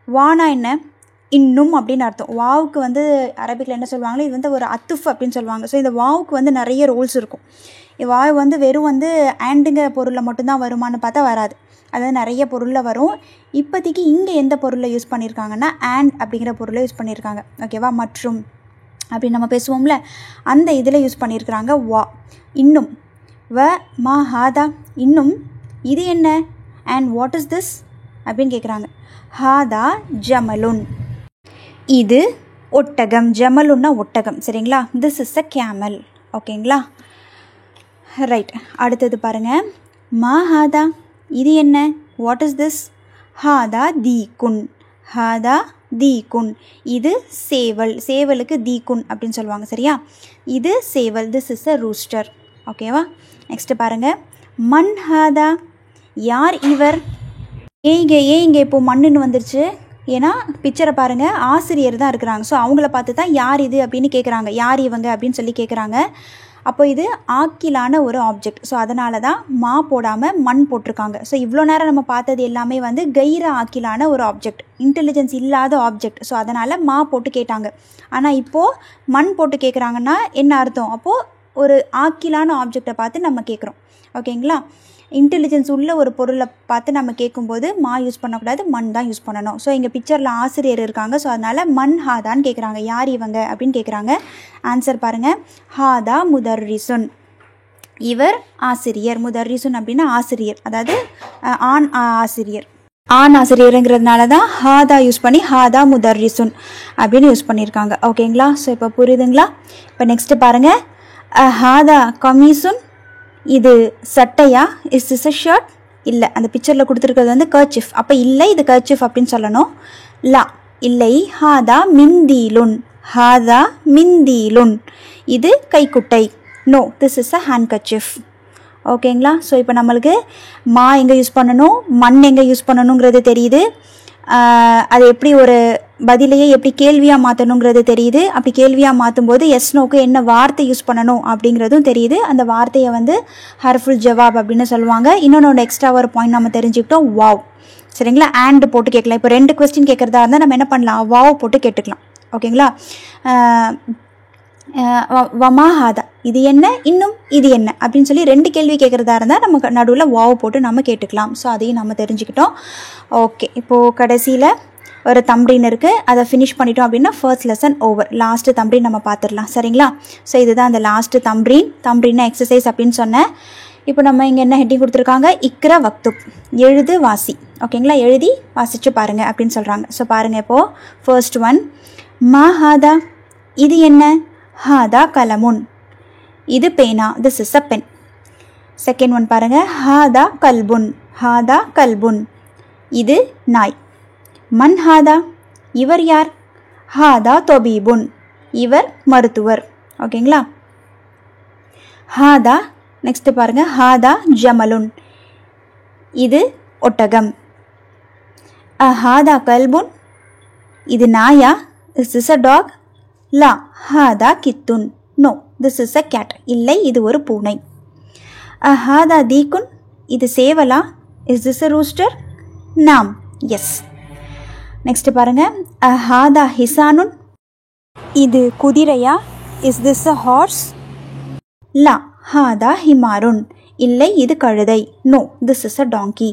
வானா என்ன? இன்னும் அப்படின்னு அர்த்தம். வாவுக்கு வந்து அரபிக்கில் என்ன சொல்லுவாங்களோ, இது வந்து ஒரு அத்துஃப் அப்படின்னு சொல்லுவாங்க. ஸோ இந்த வாவுக்கு வந்து நிறைய ரோல்ஸ் இருக்கும். வாவு வந்து வெறும் வந்து ஆண்டுங்க பொருளில் மட்டும்தான் வருமானு பார்த்தா வராது, அதாவது நிறைய பொருளில் வரும். இப்போதைக்கு இங்கே எந்த பொருளை யூஸ் பண்ணியிருக்காங்கன்னா ஆண்ட் அப்படிங்கிற பொருளை யூஸ் பண்ணியிருக்காங்க, ஓகேவா? மற்றும் அப்படின்னு நம்ம பேசுவோம்ல, அந்த இதில் யூஸ் பண்ணியிருக்கிறாங்க வா. இன்னும். வ மா ஹாதா, இன்னும், இது என்ன? அண்ட் வாட் இஸ் திஸ் அப்படின்னு கேட்குறாங்க. ஹாதா ஜமலுன், இது ஒட்டகம். ஜமலுன்னா ஒட்டகம், சரிங்களா? திஸ் இஸ் அ கேமல், ஓகேங்களா? ரைட், அடுத்தது பாருங்கள். மா ஹாதா, இது என்ன? What is this? ஹாதா தீக்குன். ஹாதா தீக்குன், இது சேவல். சேவலுக்கு தீக்குன் அப்படின்னு சொல்லுவாங்க, சரியா? இது சேவல். திஸ் இஸ் அ ரூஸ்டர், ஓகேவா? நெக்ஸ்ட்டு பாருங்கள். மன் ஹாதா, யார் இவர்? இங்கே இப்போது மண்ணுன்னு வந்துருச்சு, ஏன்னா பிக்சரை பாருங்கள், ஆசிரியர் தான் இருக்கிறாங்க. ஸோ அவங்கள பார்த்து தான் யார் இது அப்படின்னு கேட்குறாங்க, யார் இவங்க அப்படின்னு சொல்லி கேட்குறாங்க. அப்போ இது ஆக்கிலான ஒரு ஆப்ஜெக்ட். ஸோ அதனால தான் மா போடாமல் மண் போட்டிருக்காங்க. ஸோ இவ்வளோ நேரம் நம்ம பார்த்தது எல்லாமே வந்து கைர ஆக்கிலான ஒரு ஆப்ஜெக்ட், இன்டெலிஜென்ஸ் இல்லாத ஆப்ஜெக்ட். ஸோ அதனால் மா போட்டு கேட்டாங்க. ஆனால் இப்போது மண் போட்டு கேட்குறாங்கன்னா என்ன அர்த்தம்? அப்போது ஒரு ஆக்கிலான ஆப்ஜெக்டை பார்த்து நம்ம கேட்குறோம். ஓகேங்களா? இன்டெலிஜென்ஸ் உள்ள ஒரு பொருளை பார்த்து நம்ம கேட்கும்போது மா யூஸ் பண்ணக்கூடாது, மண் தான் யூஸ் பண்ணணும். ஸோ இங்கே பிக்சரில் ஆசிரியர் இருக்காங்க. ஸோ அதனால் மண் ஹாதான்னு கேட்குறாங்க. யார் இவங்க அப்படின்னு கேட்குறாங்க. ஆன்சர் பாருங்கள். ஹாதா முதர்ரிசுன். இவர் ஆசிரியர். முதர்ரிசுன் அப்படின்னா ஆசிரியர், அதாவது ஆண் ஆசிரியர். ஆண் ஆசிரியருங்கிறதுனால தான் ஹாதா யூஸ் பண்ணி ஹாதா முதர்ரிசுன் அப்படின்னு யூஸ் பண்ணியிருக்காங்க. ஓகேங்களா? ஸோ இப்போ புரியுதுங்களா? இப்போ நெக்ஸ்ட்டு பாருங்கள். ஹாதா கமீசுன். இது சட்டையா? Is this a shirt? இல்லை, அந்த பிக்சரில் கொடுத்துருக்கிறது வந்து கர்ச்சிஃப். அப்போ இல்லை, இது கர்ச்சிஃப் அப்படின்னு சொல்லணும். லா, இல்லை. ஹாதா மிந்தீலுன். ஹாதா மிந்தீலுன். இது கைக்குட்டை. No, this is a handkerchief. ஓகேங்களா? ஸோ இப்போ நம்மளுக்கு மா எங்கே யூஸ் பண்ணணும், மண் எங்கே யூஸ் பண்ணணுங்கிறது தெரியுது. அது எப்படி ஒரு பதிலையே எப்படி கேள்வியாக மாற்றணுங்கிறது தெரியுது. அப்படி கேள்வியாக மாற்றும் போது எஸ் நோக்கு என்ன வார்த்தை யூஸ் பண்ணணும் அப்படிங்கிறதும் தெரியுது. அந்த வார்த்தையை வந்து ஹர்ஃபுல் ஜவாப் அப்படின்னு சொல்லுவாங்க. இன்னொன்று எக்ஸ்ட்ரா ஒரு பாயிண்ட் நம்ம தெரிஞ்சுக்கிட்டோம், வாவ். சரிங்களா? ஆண்ட் போட்டு கேட்கலாம். இப்போ 2 கொஸ்டின் கேட்குறதா இருந்தால் நம்ம என்ன பண்ணலாம், வாவ் போட்டு கேட்டுக்கலாம். ஓகேங்களா? வமா ஹாதா, இது என்ன, இன்னும் இது என்ன அப்படின்னு சொல்லி 2 கேள்வி கேட்குறதா இருந்தால் நமக்கு நடுவில் வாவ் போட்டு நம்ம கேட்டுக்கலாம். ஸோ அதையும் நம்ம தெரிஞ்சுக்கிட்டோம். ஓகே, இப்போது கடைசியில் ஒரு தம்ப்ரீன் இருக்குது. அதை ஃபினிஷ் பண்ணிட்டோம் அப்படின்னா ஃபர்ஸ்ட் லெசன் ஓவர். லாஸ்ட்டு தம்ப்ரீன் நம்ம பார்த்துடலாம். சரிங்களா? ஸோ இதுதான் அந்த லாஸ்ட்டு தம்ப்ரீன் எக்ஸசைஸ் அப்படின்னு சொன்னேன். இப்போ நம்ம இங்கே என்ன ஹெட்டிங் கொடுத்துருக்காங்க, இக்ரா வக்துப், எழுது வாசி. ஓகேங்களா? எழுதி வாசித்து பாருங்கள் அப்படின்னு சொல்கிறாங்க. ஸோ பாருங்கள். இப்போது ஃபர்ஸ்ட் ஒன், மா ஹாதா, இது என்ன? ஹாதா கலமுன், இது பேனா, this is a pen. Second one பாருங்கள். ஹாதா கல்புன், ஹாதா கல்புன், இது நாய். மன் ஹாதா, இவர் யார்? ஹாதா தொபீபுன், இவர் மருத்துவர். ஓகேங்களா? ஹாதா, நெக்ஸ்ட்டு பாருங்கள். ஹாதா ஜமலுன், இது ஒட்டகம். ஹாதா கல்புன், இது நாயா? Is this a dog? லா, ஹாதா கித்துன். No, this is a cat. இல்லை, இது ஒரு பூனை. ஹாதா தீக்குன், இது சேவலா? Is this a rooster? நாம், எஸ். நெக்ஸ்ட் பாருங்க. ஹாதா ஹிசானுன், இது குதிரையா? Is this a horse? லா, ஹாதா ஹிமாருன், இல்லை, இது கழுதை. No, this is a donkey.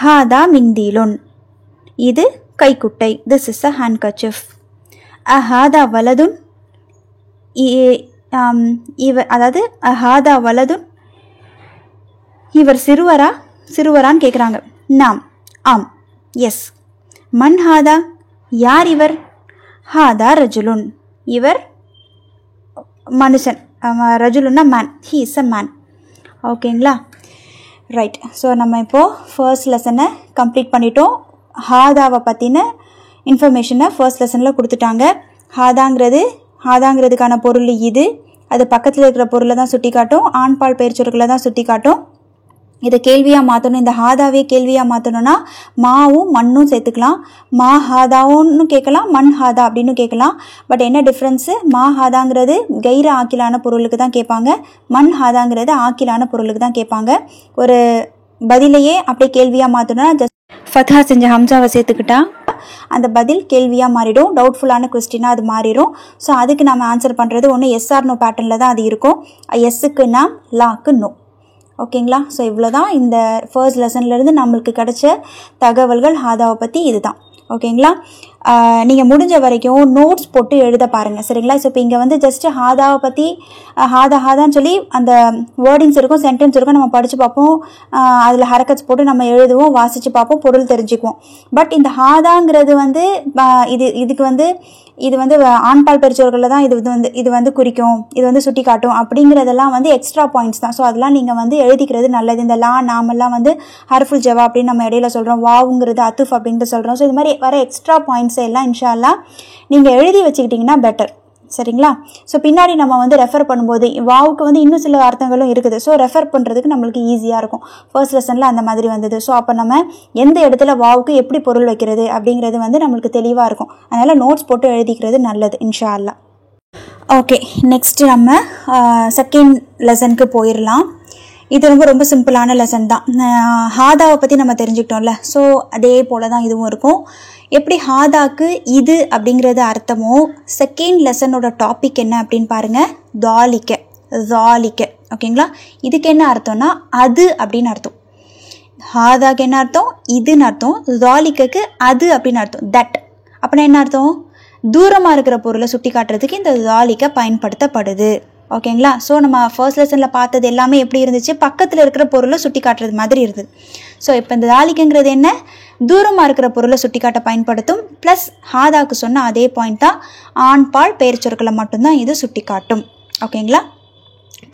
ஹாதா மிந்தீலுன், இது கைக்குட்டை. This is a handkerchief. ஹாதா வலதுன், இவர், அதாவது ஹாதா வலதுன், இவர் சிறுவரான்னு கேட்குறாங்க. நாம், ஆம், எஸ். மன் ஹாதா, யார் இவர்? ஹாதா ரஜுலுன், இவர் மனுஷன். ரஜுலுன்னா man, he is a man. ஓகேங்களா? ரைட். ஸோ நம்ம இப்போது ஃபர்ஸ்ட் லெசனை கம்ப்ளீட் பண்ணிட்டோம். ஹாதாவை பற்றின இன்ஃபர்மேஷனை ஃபர்ஸ்ட் லெசனில் கொடுத்துட்டாங்க. ஹாதாங்கிறதுக்கான பொருள் இது. அது பக்கத்தில் இருக்கிற பொருளை தான் சுட்டி காட்டும், ஆண்பால் பெயர்ச்சொற்களை தான் சுட்டி காட்டும். இதை கேள்வியாக மாற்றணும். இந்த ஹாதாவே கேள்வியாக மாற்றணும்னா மாவும் மண்ணும் சேர்த்துக்கலாம். மா ஹாதாவுன்னு கேட்கலாம், மண் ஹாதா அப்படின்னு கேட்கலாம். பட் என்ன டிஃப்ரென்ஸு, மா ஹாதாங்கிறது கைர ஆக்கிலான பொருளுக்கு தான் கேட்பாங்க, மண் ஹாதாங்கிறது ஆக்கிலான பொருளுக்கு தான் கேட்பாங்க. ஒரு பதிலையே அப்படியே கேள்வியாக மாற்றணும்னா ஜஸ்ட் ஃபத்ஹா செஞ்ச ஹம்சாவை சேர்த்துக்கிட்டா அந்த பதில் கேள்வியாக மாறிடும், டவுட்ஃபுல்லான கொஸ்டினாக அது மாறிடும். ஸோ அதுக்கு நம்ம ஆன்சர் பண்ணுறது ஒன்று எஸ் ஆர் நோ பேட்டர்னில் தான் அது இருக்கும். எஸ்ஸுக்கு நாம், லாக்கு நோ. ஓகேங்களா? ஸோ இவ்வளோ தான் இந்த ஃபர்ஸ்ட் லெசன்லேருந்து நம்மளுக்கு கிடைச்ச தகவல்கள் ஹாதாவை பற்றி. இதுதான். ஓகேங்களா? நீங்கள் முடிஞ்ச வரைக்கும் நோட்ஸ் போட்டு எழுத பாருங்கள். சரிங்களா? ஸோ இப்போ இங்கே வந்து ஜஸ்ட்டு ஹாதாவை பற்றி ஹாதான்னு சொல்லி அந்த வேர்டிங்ஸ் இருக்கும், சென்டென்ஸ் இருக்கும், நம்ம படித்து பார்ப்போம். அதில் ஹரக்கட்ஸ் போட்டு நம்ம எழுதுவோம், வாசித்து பார்ப்போம், பொருள் தெரிஞ்சுக்குவோம். பட் இந்த ஹாதாங்கிறது வந்து இது வந்து ஆண்பால் பெருச்சோர்களில் தான் இது வந்து குறிக்கும், இது வந்து சுட்டி காட்டும் அப்படிங்கிறதெல்லாம் வந்து எக்ஸ்ட்ரா பாயிண்ட்ஸ் தான். ஸோ அதெல்லாம் நீங்கள் வந்து எழுதிக்கிறது நல்லது. இந்த லா நாமெல்லாம் வந்து ஹர்ஃபுல் ஜவா அப்படின்னு நம்ம இடையில சொல்கிறோம், வாவுங்கிறது அத்துஃப் அப்படின்ட்டு சொல்கிறோம். ஸோ இது மாதிரி வர எக்ஸ்ட்ரா பாயிண்ட்ஸ் எல்லாம் இன்ஷா அல்லாஹ் நீங்கள் எழுதி வச்சுக்கிட்டிங்கன்னா பெட்டர். சரிங்களா? ஸோ பின்னாடி நம்ம வந்து ரெஃபர் பண்ணும்போது வாவுக்கு வந்து இன்னும் சில அர்த்தங்களும் இருக்குது. ஸோ ரெஃபர் பண்ணுறதுக்கு நம்மளுக்கு ஈஸியாக இருக்கும். ஃபர்ஸ்ட் லெசனில் அந்த மாதிரி வந்தது. ஸோ அப்போ நம்ம எந்த இடத்துல வாவுக்கு எப்படி பொருள் வைக்கிறது அப்படிங்கிறது வந்து நம்மளுக்கு தெளிவாக இருக்கும். அதனால் நோட்ஸ் போட்டு எழுதிக்கிறது நல்லது இன்ஷா அல்லாஹ். ஓகே, நெக்ஸ்ட்டு நம்ம செகண்ட் லெசனுக்கு போயிடலாம். இது ரொம்ப சிம்பிளான லெசன் தான். ஹாதாவை பற்றி நம்ம தெரிஞ்சுக்கிட்டோம்ல, ஸோ அதே போல் தான் இதுவும் இருக்கும். எப்படி ஹாதாக்கு இது அப்படிங்கிறது அர்த்தமோ, செகண்ட் லெசனோட டாபிக் என்ன அப்படின்னு பாருங்கள், தாலிக்க. ஜாலிக்க. ஓகேங்களா, இதுக்கு என்ன அர்த்தம்னா அது அப்படின்னு அர்த்தம். ஹாதாக்கு என்ன அர்த்தம்? இதுன்னு அர்த்தம். ஜாலிக்கு அது அப்படின்னு அர்த்தம், தட். அப்படின்னா என்ன அர்த்தம்? தூரமாக இருக்கிற பொருளை சுட்டி காட்டுறதுக்கு இந்த ஜாலிக்க பயன்படுத்தப்படுது. ஓகேங்களா, ஸோ நம்ம ஃபர்ஸ்ட் லெசனில் பார்த்தது எல்லாமே எப்படி இருந்துச்சு? பக்கத்தில் இருக்கிற பொருளை சுட்டி காட்டுறது மாதிரி இருந்தது. ஸோ இப்போ இந்த ஜாலிக்குங்கிறது என்ன? தூரமாக இருக்கிற பொருளை சுட்டி காட்ட பயன்படுத்தும். ப்ளஸ் ஹாதாக்கு சொன்ன அதே பாயிண்ட் தான், ஆண்பால் பெயர் சொற்களை மட்டும்தான் இது சுட்டி காட்டும். ஓகேங்களா,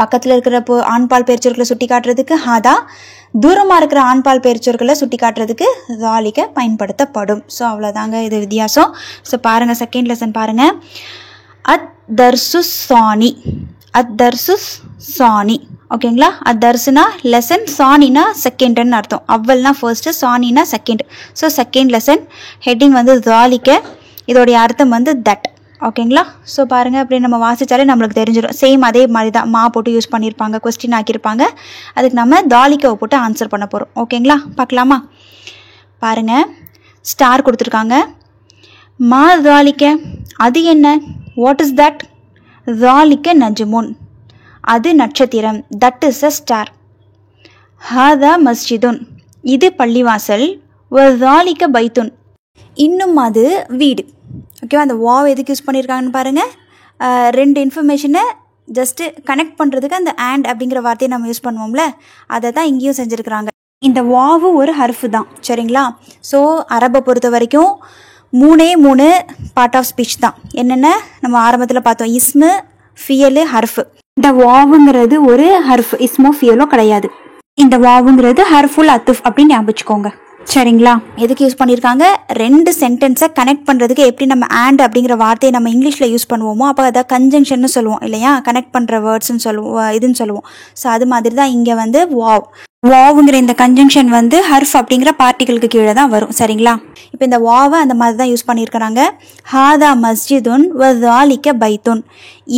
பக்கத்தில் இருக்கிற ஆண்பால் பெயர் சொற்களை சுட்டி காட்டுறதுக்கு ஹாதா, தூரமாக இருக்கிற ஆண்பால் பெயர் சொற்களை சுட்டி காட்டுறதுக்கு ஜாலிக்க பயன்படுத்தப்படும். ஸோ அவ்வளோதாங்க இது வித்தியாசம். ஸோ பாருங்கள், செகண்ட் லெசன் பாருங்கள். அத் தர்சு சாணி, அத் தர்சு சாணி. ஓகேங்களா, அத் தர்சுனா லெசன், சாணினா செகண்ட்னு அர்த்தம். அவ்வளோனா ஃபர்ஸ்ட்டு, சாணினா second. So second lesson heading வந்து ஜாலிக்க, இதோடைய அர்த்தம் வந்து தட். ஓகேங்களா, ஸோ பாருங்கள், அப்படி நம்ம வாசித்தாலே நம்மளுக்கு தெரிஞ்சிடும். சேம் அதே மாதிரி தான், மா போட்டு யூஸ் பண்ணியிருப்பாங்க, கொஸ்டின் ஆக்கியிருப்பாங்க. அதுக்கு நம்ம தாலிக்காவை போட்டு ஆன்சர் பண்ண போகிறோம். ஓகேங்களா, பார்க்கலாமா? பாருங்கள், ஸ்டார் கொடுத்துருக்காங்க. மா தாலிக்க, அது என்ன? What is that? தாலிக்க நஜ்முன், அது நட்சத்திரம். That is a star. ஹாதா மஸ்ஜிதுன், இது பள்ளிவாசல். தாலிக்க பைத்துன், இன்னும் அது வீடு. ஓகேவா, அந்த வாவ் எதுக்கு யூஸ் பண்ணியிருக்காங்கன்னு பாருங்கள். ரெண்டு இன்ஃபர்மேஷனை ஜஸ்ட்டு கனெக்ட் பண்ணுறதுக்கு அந்த அண்ட் அப்படிங்கிற வார்த்தையை நம்ம யூஸ் பண்ணுவோம்ல, அதை தான் இங்கேயும் செஞ்சுருக்குறாங்க. இந்த வாவு ஒரு ஹர்ஃபு தான், சரிங்களா. ஸோ அரபை பொறுத்த வரைக்கும் மூணு பார்ட் ஆஃப் ஸ்பீச் தான். என்னென்ன நம்ம ஆரம்பத்தில் பார்த்தோம், இஸ்மு, ஃபியலு, ஹர்ஃபு. இந்த வாவுங்கிறது ஒரு ஹர்ஃப், இஸ்மோ ஃபியலோ கிடையாது. இந்த வாவுங்கிறது ஹர்ஃபுல் அத்துஃப் அப்படின்னு ஞாபகம் வச்சுக்கோங்க, சரிங்களா. எதுக்கு யூஸ் பண்ணியிருக்காங்க? ரெண்டு சென்டென்ஸை கனெக்ட் பண்ணுறதுக்கு எப்படி நம்ம அண்ட் அப்படிங்கிற வார்த்தையை நம்ம இங்கிலீஷில் யூஸ் பண்ணுவோமோ, அப்போ அதை கன்ஜங்ஷன்னு சொல்லுவோம் இல்லையா, கனெக்ட் பண்ணுற வேர்ட்ஸ்ன்னு சொல்லுவோம், இதுன்னு சொல்லுவோம். ஸோ அது மாதிரி தான் இங்கே வந்து வாவுங்கிற இந்த கன்ஜங்ஷன் வந்து ஹர்ஃப் அப்படிங்கிற பார்ட்டிகளுக்கு கீழே தான் வரும், சரிங்களா. இப்போ இந்த வாவை அந்த மாதிரி தான் யூஸ் பண்ணியிருக்கிறாங்க. ஹாதா மஸ்ஜிதுன் வ தாலிக்க பைத்துன்,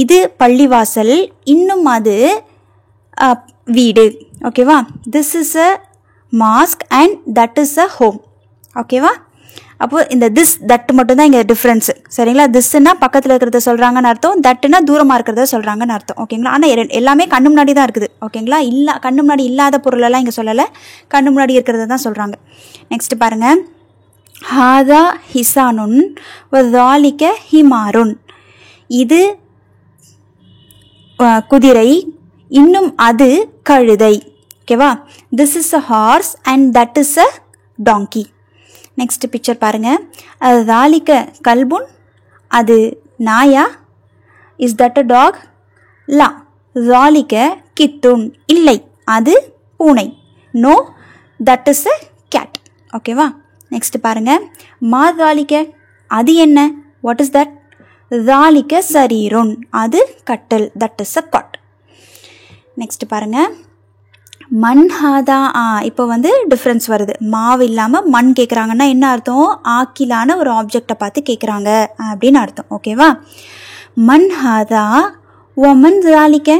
இது பள்ளிவாசல், இன்னும் அது வீடு. ஓகேவா, this is a mask and that is a home. ஓகேவா, அப்போது இந்த திஸ் தட் மட்டும் தான் இங்கே டிஃப்ரென்ஸு, சரிங்களா. திஸ்னா பக்கத்தில் இருக்கிறத சொல்கிறாங்கன்னு அர்த்தம், தட்டுனா தூரமாக இருக்கிறத சொல்கிறாங்கன்னு அர்த்தம். ஓகேங்களா, ஆனால் எல்லாமே கண்ணு முன்னாடி தான் இருக்குது. ஓகேங்களா, கண்ணு முன்னாடி இல்லாத பொருளெல்லாம் இங்கே சொல்லலை, கண்ணு முன்னாடி இருக்கிறத தான் சொல்கிறாங்க. நெக்ஸ்ட் பாருங்கள். ஹாதா ஹிசானுன் வ தாலிக்க ஹிமாருன், இது குதிரை, இன்னும் அது கழுதை. ஓகேவா, this is a horse and that is a donkey. Next picture பாருங்கள். தாலிக்க கல்புன், அது நாயா. Is that a dog? லா. தாலிக்க கித்துன், இல்லை அது பூனை. No, that is a cat. ஓகேவா, நெக்ஸ்ட் பாருங்கள். மா தாலிக்க, அது என்ன? What is that? தாலிக்க சரீருன், அது கட்டல். That is a cot. Next பாருங்கள். மண் ஹாதா, இப்போ வந்து டிஃப்ரென்ஸ் வருது. மாவு இல்லாமல் மண் கேட்குறாங்கன்னா என்ன அர்த்தம்? ஆக்கிலான ஒரு ஆப்ஜெக்டை பார்த்து கேட்குறாங்க அப்படின்னு அர்த்தம். ஓகேவா, மண் ஹாதா ஒமன் தாலிக்க,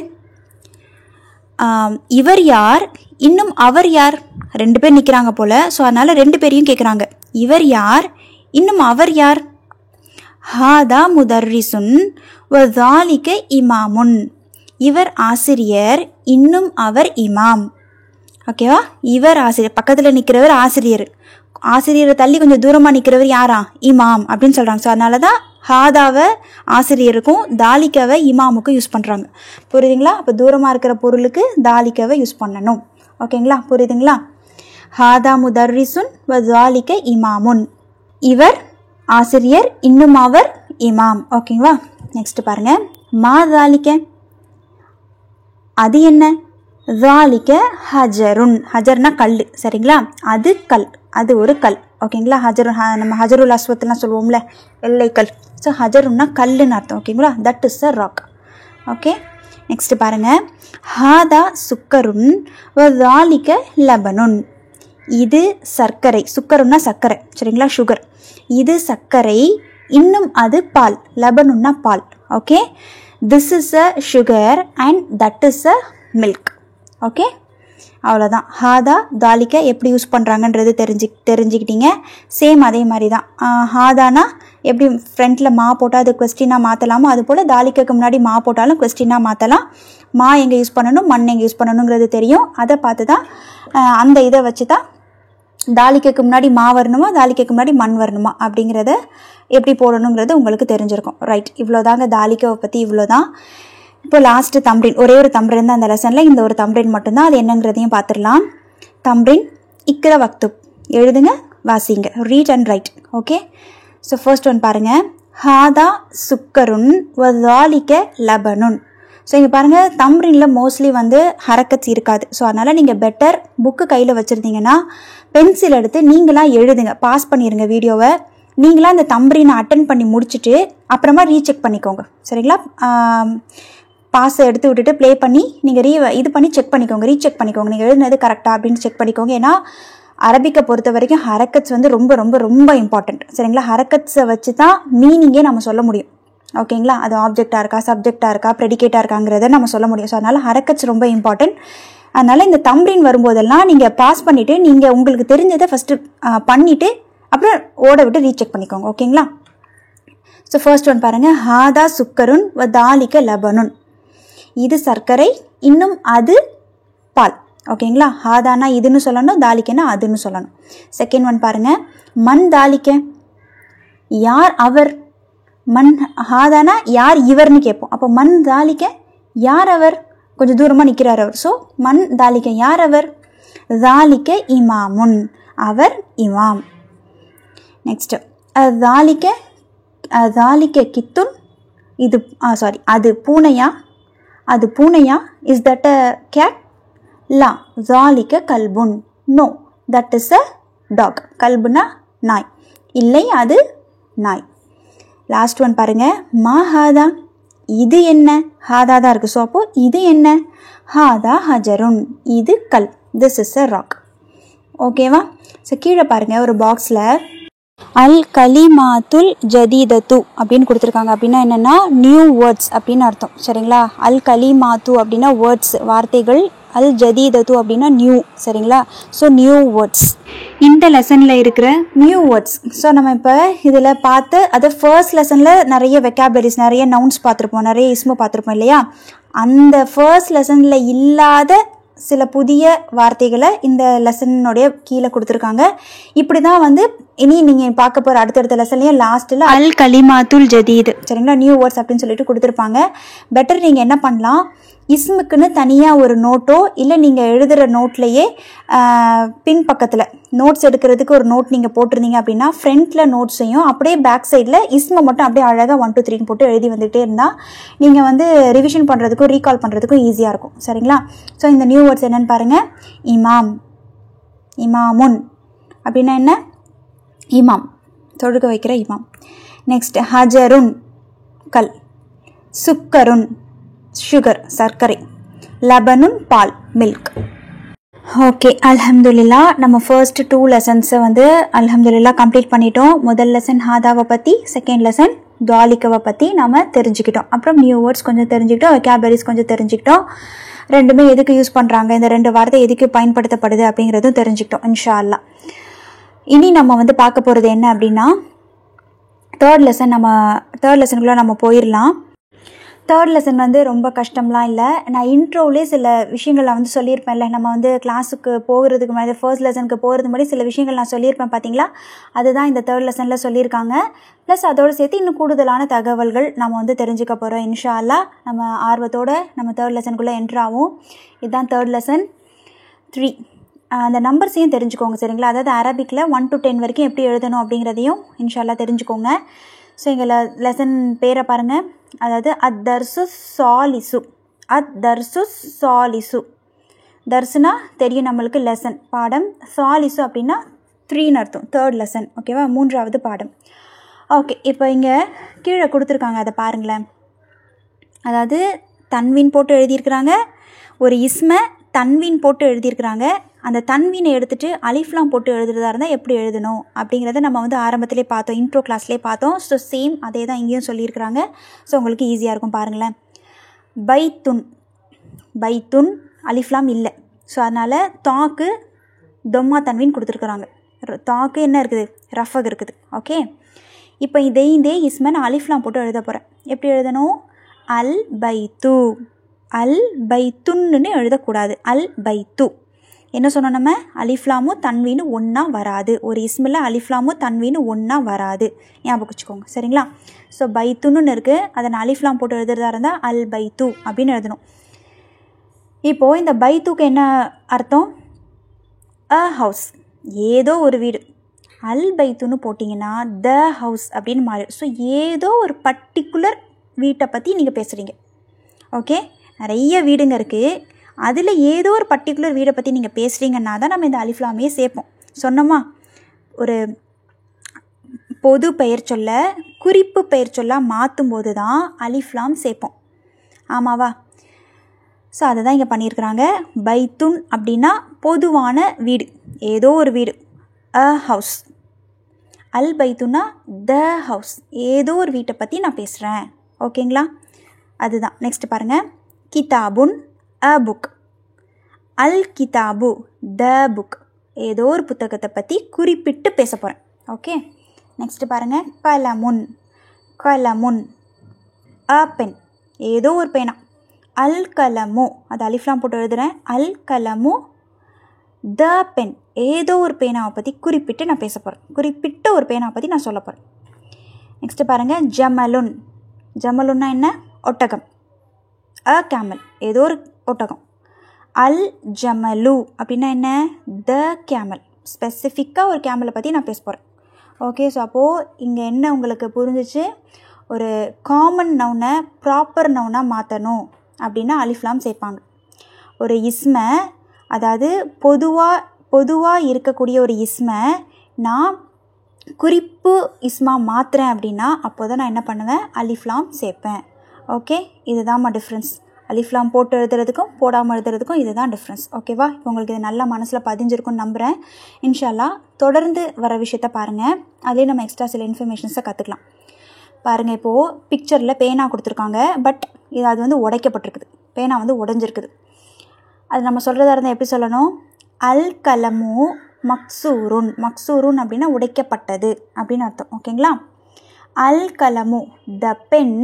இவர் யார், இன்னும் அவர் யார். ரெண்டு பேர் நிற்கிறாங்க போல், ஸோ அதனால் ரெண்டு பேரையும் கேட்குறாங்க. இவர் யார், இன்னும் அவர் யார். ஹாதா முதர்ரிசுன் வ தாலிக்க இமாமுன், இவர் ஆசிரியர், இன்னும் அவர் இமாம். ஓகேவா, இவர் ஆசிரியர், பக்கத்தில் நிற்கிறவர் ஆசிரியர், ஆசிரியரை தள்ளி கொஞ்சம் தூரமாக நிற்கிறவர் யாரா? இமாம் அப்படின்னு சொல்கிறாங்க. ஸோ அதனால தான் ஹாதாவை ஆசிரியருக்கும் தாலிக்காவை இமாமுக்கும் யூஸ் பண்ணுறாங்க. புரியுதுங்களா? அப்போ தூரமாக இருக்கிற பொருளுக்கு தாலிக்காவை யூஸ் பண்ணணும். ஓகேங்களா, புரியுதுங்களா? ஹாதா முதர்ரிசுன் வ தாலிக்க இமாமுன், இவர் ஆசிரியர், இன்னும் அவர் இமாம். ஓகேங்களா, நெக்ஸ்ட் பாருங்கள். மா தாலிக்க, அது என்ன? தாலிக்க ஹஜருன், ஹஜர்னா கல், சரிங்களா. அது கல், அது ஒரு கல். ஓகேங்களா, ஹஜருன் நம்ம ஹஜருல் அஸ்வத்லாம் சொல்லுவோம்ல, வெள்ளை கல். ஸோ ஹஜருன்னா கல்லுன்னு அர்த்தம். ஓகேங்களா, that is a rock. Okay, next பாருங்கள். ஹாதா சுக்கருன் வ தாலிக்க லபனுன், இது சர்க்கரை. சுக்கருன்னா சர்க்கரை, சரிங்களா, சுகர். இது சர்க்கரை, இன்னும் அது பால். லபனுன்னா பால். Okay, this is a sugar and that is a milk. Okay, அவ்வளோதான். ஹாதா தாலிக்க எப்படி யூஸ் பண்ணுறாங்கன்றது தெரிஞ்சுக்கிட்டீங்க. சேம் அதே மாதிரி தான். ஹாதானா எப்படி ஃப்ரண்ட்டில் மா போட்டால் அது கொஸ்டினாக மாற்றலாமோ அதுபோல் தாலிக்கு முன்னாடி மா போட்டாலும் கொஸ்டினாக மாற்றலாம். மா எங்கே யூஸ் பண்ணணும், மண் எங்கே யூஸ் பண்ணணுங்கிறது தெரியும். அதை பார்த்து தான் அந்த இதை வச்சு தான் தாலிக்கு முன்னாடி மா வரணுமா தாலிக்கு முன்னாடி மண் வரணுமா அப்படிங்கிறத எப்படி போடணுங்கிறது உங்களுக்கு தெரிஞ்சிருக்கும். ரைட், இவ்வளோதாங்க தாலிக்காவை பற்றி இவ்வளோ தான். இப்போ லாஸ்ட்டு தம்ப்ரின், ஒரே ஒரு தம்ப்ரின் தான் அந்த லெசனில். இந்த ஒரு தம்ப்ரின் மட்டும்தான், அது என்னங்கிறதையும் பார்த்துடலாம். தம்ப்ரின் இக்ர வக்துப், எழுதுங்க வாசிங்க, read and right. Okay, so first one பாருங்கள். ஹாதா சுக்கருன் வதாலிக்க லபனுன். ஸோ இங்கே பாருங்கள், தம்ப்ரினில் மோஸ்ட்லி வந்து ஹரக்கட்ஸ் இருக்காது. ஸோ அதனால் நீங்கள் பெட்டர் புக்கு கையில் வச்சுருந்தீங்கன்னா பென்சில் எடுத்து நீங்களாக எழுதுங்க. பாஸ் பண்ணிடுங்க வீடியோவை. நீங்களாக அந்த தம்ப்ரினை அட்டன் பண்ணி முடிச்சுட்டு அப்புறமா ரீசெக் பண்ணிக்கோங்க. சரிங்களா? பாஸை எடுத்து விட்டுட்டு ப்ளே பண்ணி நீங்கள் இது பண்ணி செக் பண்ணிக்கோங்க, ரீசெக் பண்ணிக்கோங்க, நீங்கள் எழுதுனது கரெக்டாக அப்படின்னு செக் பண்ணிக்கோங்க. ஏன்னா அரபிக்கை பொறுத்த வரைக்கும் ஹரக்கட்ஸ் வந்து ரொம்ப ரொம்ப ரொம்ப இம்பார்ட்டண்ட். சரிங்களா? ஹரக்கட்ஸை வச்சு தான் மீனிங்கே நம்ம சொல்ல முடியும். ஓகேங்களா? அது ஆப்ஜெக்டாக இருக்கா, சப்ஜெக்டாக இருக்கா, ப்ரெடிகேட்டாக இருக்காங்கிறத நம்ம சொல்ல முடியும். ஸோ அதனால் ஹரக்கட்ஸ் ரொம்ப இம்பார்ட்டன்ட். அதனால் இந்த தம்ப்ரின் வரும்போதெல்லாம் நீங்கள் பாஸ் பண்ணிவிட்டு நீங்கள் உங்களுக்கு தெரிஞ்சதை ஃபஸ்ட்டு பண்ணிவிட்டு அப்புறம் ஓட விட்டு ரீசெக் பண்ணிக்கோங்க. ஓகேங்களா? ஸோ ஃபர்ஸ்ட் ஒன் பாருங்கள். ஹாதா சுக்கருன் வ தாலிக்க லபனுன். இது சர்க்கரை, இன்னும் அது பால். ஓகேங்களா? ஹாதானா இதுன்னு சொல்லணும், தாலிக்கனா அதுன்னு சொல்லணும். செகண்ட் ஒன் பாருங்கள். மண் தாலிக்க, யார் அவர். மண் ஹாதானா யார் இவர்னு கேட்போம். அப்போ மண் தாலிக்க யார் அவர், கொஞ்சம் தூரமாக நிற்கிறார் அவர். ஸோ மண் தாலிக்க யார் அவர். தாலிக்க இமாமுன், அவர் இமாம். நெக்ஸ்ட் தாலிக்க கித்துன், இது அது பூனையா, அது பூனையா. Is that a cat. லா தாலிக்க கல்புன். No, that is a dog. கல்புனா நாய், இல்லை அது நாய். லாஸ்ட் ஒன் பாருங்க. மா ஹாதா, இது என்ன. ஹாதா தான் இருக்குது. ஸோ அப்போ இது என்ன. ஹாதா ஹஜருன், இது கல். This is a rock. ஓகேவா? ஸோ கீழே பாருங்கள், ஒரு பாக்ஸில் அல் கலிமாத்துல் ஜதீதத்து அப்படின்னு கொடுத்துருக்காங்க. அப்படின்னா என்னென்னா நியூ வேர்ட்ஸ் அப்படின்னு அர்த்தம். சரிங்களா? அல் கலிமாத்து அப்படின்னா வேர்ட்ஸ், வார்த்தைகள். அல் ஜதீதத்து அப்படின்னா நியூ. சரிங்களா? ஸோ நியூ வேர்ட்ஸ், இந்த லெசனில் இருக்கிற நியூ வேர்ட்ஸ். ஸோ நம்ம இப்போ இதில் பார்த்து அது ஃபர்ஸ்ட் லெசனில் நிறைய வெக்காபுலரிஸ், நிறைய நவுன்ஸ் பார்த்துருப்போம், நிறைய இஸ்மு பார்த்துருப்போம் இல்லையா? அந்த ஃபர்ஸ்ட் லெசனில் இல்லாத சில புதிய வார்த்தைகளை இந்த லெசனுடைய கீழே கொடுத்துருக்காங்க. இப்படி தான் வந்து இனி நீங்கள் பார்க்க போகிற அடுத்தடுத்த லெசன்லேயும் லாஸ்ட்டில் அல் கலிமாத்துல் ஜதீத், சரிங்களா, நியூ வேர்ட்ஸ் அப்படின்னு சொல்லிட்டு கொடுத்துருப்பாங்க. பெட்டர் நீங்கள் என்ன பண்ணலாம், இஸ்முக்குன்னு தனியாக ஒரு நோட்டோ இல்லை நீங்கள் எழுதுகிற நோட்லேயே பின் பக்கத்தில் நோட்ஸ் எடுக்கிறதுக்கு ஒரு நோட் நீங்கள் போட்டிருந்தீங்க அப்படின்னா ஃப்ரண்ட்டில் நோட்ஸையும் அப்படியே பேக் சைடில் இஸ்மை மட்டும் அப்படியே அழகாக 1 2 3 போட்டு எழுதி வந்துகிட்டே இருந்தால் நீங்கள் வந்து ரிவிஷன் பண்ணுறதுக்கும் ரீகால் பண்ணுறதுக்கும் ஈஸியாக இருக்கும். சரிங்களா? ஸோ இந்த நியூ வேர்ட்ஸ் என்னென்னு பாருங்கள். இமாம், இமாமுன் அப்படின்னா என்ன, இமாம், தொழுக வைக்கிற இமாம். நெக்ஸ்ட் ஹஜருன், கல். சுக்கருன், சுகர், சர்க்கரை. லபனுன், பால், மில்க். ஓகே, அல்ஹம்துலில்லா நம்ம ஃபர்ஸ்ட் 2 லெசன்ஸை வந்து அல்ஹம்துலில்லா கம்ப்ளீட் பண்ணிட்டோம். முதல் லெசன் ஹாதாவை பற்றி, செகண்ட் லெசன் துவாலிக்காவை பற்றி நம்ம தெரிஞ்சுக்கிட்டோம். அப்புறம் நியூ வேர்ட்ஸ் கொஞ்சம் தெரிஞ்சுக்கிட்டோம், வெக்காபுலரிஸ் கொஞ்சம் தெரிஞ்சுக்கிட்டோம். ரெண்டுமே எதுக்கு யூஸ் பண்ணுறாங்க, இந்த 2 வார்த்தை எதுக்கு பயன்படுத்தப்படுது அப்படிங்கிறதும் தெரிஞ்சுக்கிட்டோம் இன்ஷா அல்லாஹ். இனி நம்ம வந்து பார்க்க போகிறது என்ன அப்படின்னா தேர்ட் லெசனுக்குள்ளே நம்ம போயிடலாம். தேர்ட் லெசன் வந்து ரொம்ப கஷ்டம்லாம் இல்லை. நான் இன்ட்ரோவிலே சில விஷயங்கள் நான் வந்து சொல்லியிருப்பேன்ல, நம்ம வந்து கிளாஸுக்கு போகிறதுக்கு முன்னாடி ஃபர்ஸ்ட் லெசனுக்கு போகிறதுக்கு முன்னாடி சில விஷயங்கள் நான் சொல்லியிருப்பேன் பார்த்தீங்களா, அதுதான் இந்த தேர்ட் லெசனில் சொல்லியிருக்காங்க. ப்ளஸ் அதோடு சேர்த்து இன்னும் கூடுதலான தகவல்கள் நம்ம வந்து தெரிஞ்சுக்க போகிறோம் இன்ஷா அல்லாஹ். நம்ம ஆர்வத்தோடு நம்ம தேர்ட் லெசனுக்குள்ளே என்ட்ராகும். இதுதான் தேர்ட் லெசன் 3. அந்த நம்பர்ஸையும் தெரிஞ்சுக்கோங்க. சரிங்களா? அதாவது அரபிக்கில் 1 to 10 வரைக்கும் எப்படி எழுதணும் அப்படிங்கிறதையும் இன்ஷா அல்லாஹ் தெரிஞ்சுக்கோங்க. ஸோ இங்கே லெசன் பேரை பாருங்கள். அதாவது அத்தர்சு சாலிசு, அத்தர்சு சாலிசு. தர்சுனா தெரியும் நம்மளுக்கு, லெசன் பாடம். சாலிசு அப்படின்னா 3ன்னு அர்த்தம், தேர்ட் லெசன். ஓகேவா? 3வது பாடம். ஓகே, இப்போ இங்கே கீழே கொடுத்துருக்காங்க, அதை பாருங்களேன். அதாவது தன்வீன் போட்டு எழுதியிருக்கிறாங்க, ஒரு இஸ்மை தன்வீன் போட்டு எழுதியிருக்கிறாங்க. அந்த தன்வீனை எடுத்துகிட்டு அலிஃப்லாம் போட்டு எழுதுறதா இருந்தால் எப்படி எழுதணும் அப்படிங்கிறத நம்ம வந்து ஆரம்பத்திலே பார்த்தோம், இன்ட்ரோ கிளாஸ்லேயே பார்த்தோம். ஸோ சேம் அதே தான் இங்கேயும் சொல்லியிருக்கிறாங்க. ஸோ உங்களுக்கு ஈஸியாக இருக்கும் பாருங்களேன். பைத்துன், பைத்துன் அலிஃப்லாம் இல்லை. ஸோ அதனால் தாக்கு தொம்மா தன்வீன் கொடுத்துருக்குறாங்க. தாக்கு என்ன இருக்குது, ரஃபக் இருக்குது. ஓகே, இப்போ இதே இஸ்மை நான் அலிஃப்லாம் போட்டு எழுத போகிறேன். எப்படி எழுதணும், அல் பைத்து, அல் பைத்துன்னு எழுதக்கூடாது, அல் பைத்து. என்ன சொன்னோம் நம்ம, அலிஃப்லாமும் தன்வீனும் ஒன்றா வராது. ஒரு இஸ்மில் அலிஃப்லாமும் தன்வீனும் ஒன்றா வராது, ஞாபகம் வச்சுக்கோங்க. சரிங்களா? ஸோ பைத்துன்னு இருக்குது, அதை நான் அலிஃப்லாம் போட்டு எழுதுறதா இருந்தால் அல் பைத்து அப்படின்னு எழுதணும். இப்போது இந்த பைத்துக்கு என்ன அர்த்தம், அ ஹவுஸ், ஏதோ ஒரு வீடு. அல் பைத்துன்னு போட்டிங்கன்னா த ஹவுஸ் அப்படின்னு மாறிடும். ஸோ ஏதோ ஒரு பர்டிகுலர் வீட்டை பற்றி நீங்கள் பேசுகிறீங்க. ஓகே, நிறைய வீடுங்க இருக்குது, அதில் ஏதோ ஒரு பர்டிகுலர் வீடை பற்றி நீங்கள் பேசுகிறீங்கன்னா தான் நம்ம இந்த அலிஃப்லாமையே சேர்ப்போம். சொன்னோமா, ஒரு பொது பெயர் சொல்ல குறிப்பு பெயர் சொல்ல மாற்றும் போது தான் அலிஃப்லாம் சேர்ப்போம். ஆமாவா? ஸோ அதை தான் இங்கே பண்ணியிருக்கிறாங்க. பைத்துன் அப்படின்னா பொதுவான வீடு, ஏதோ ஒரு வீடு, அ ஹவுஸ். அல் பைத்துன்னா த ஹவுஸ், ஏதோ ஒரு வீட்டை பற்றி நான் பேசுகிறேன். ஓகேங்களா? அதுதான். நெக்ஸ்ட் பாருங்கள், கிதாபுன் அ புக், அல் கிதாபு த புக், ஏதோ ஒரு புத்தகத்தை பற்றி குறிப்பிட்டு பேச போகிறேன். ஓகே, நெக்ஸ்ட் பாருங்கள், கலமுன், கலமுன் அ பென், ஏதோ ஒரு பேனா. அல் கலமு, அது அலிஃப்லாம் போட்டு எழுதுகிறேன், அல் கலமு த பென், ஏதோ ஒரு பேனாவை பற்றி குறிப்பிட்டு நான் பேச போகிறேன், குறிப்பிட்ட ஒரு பேனாவை பற்றி நான் சொல்ல போகிறேன். நெக்ஸ்ட் பாருங்கள், ஜமலுன், ஜமலுன்னா என்ன, ஒட்டகம். அ கேமல், ஏதோ ஒரு ஒட்டகம். அல் ஜமலு அப்படின்னா என்ன, த கேமல், ஸ்பெசிஃபிக்காக ஒரு கேமலை பற்றி நான் பேச போகிறேன். ஓகே, ஸோ அப்போது இங்கே என்ன உங்களுக்கு புரிஞ்சிச்சு, ஒரு காமன் நவுனை ப்ராப்பர் நவுனாக மாற்றணும் அப்படின்னா அலிஃப்லாம் சேர்ப்பாங்க. ஒரு இஸ்மை, அதாவது பொதுவாக இருக்கக்கூடிய ஒரு இஸ்மை நான் குறிப்பு இஸ்மா மாற்றுறேன் அப்படின்னா அப்போ தான் நான் என்ன பண்ணுவேன், அலிஃப்லாம் சேர்ப்பேன். ஓகே, இதுதான் டிஃப்ரென்ஸ். அலிஃப்லாம் போட்டு எழுதுறதுக்கும் போடாமல் எழுதுறதுக்கும் இதுதான் டிஃப்ரென்ஸ். ஓகேவா? இப்போ உங்களுக்கு இது நல்லா மனசில் பதிஞ்சிருக்குன்னு நம்புகிறேன். இன்ஷால்லா தொடர்ந்து வர விஷயத்த பாருங்கள், அதிலே நம்ம எக்ஸ்ட்ரா சில இன்ஃபர்மேஷன்ஸை கற்றுக்கலாம். பாருங்கள், இப்போது பிக்சரில் பேனா கொடுத்துருக்காங்க, பட் அது வந்து உடைக்கப்பட்டிருக்குது, பேனா வந்து உடஞ்சிருக்குது. அது நம்ம சொல்கிறதா இருந்தால் எப்படி சொல்லணும், அல் கலமு மக்சூருன், மக்சூருன் அப்படின்னா உடைக்கப்பட்டது அப்படின்னு அர்த்தம். ஓகேங்களா? அல் கலமு த பென்,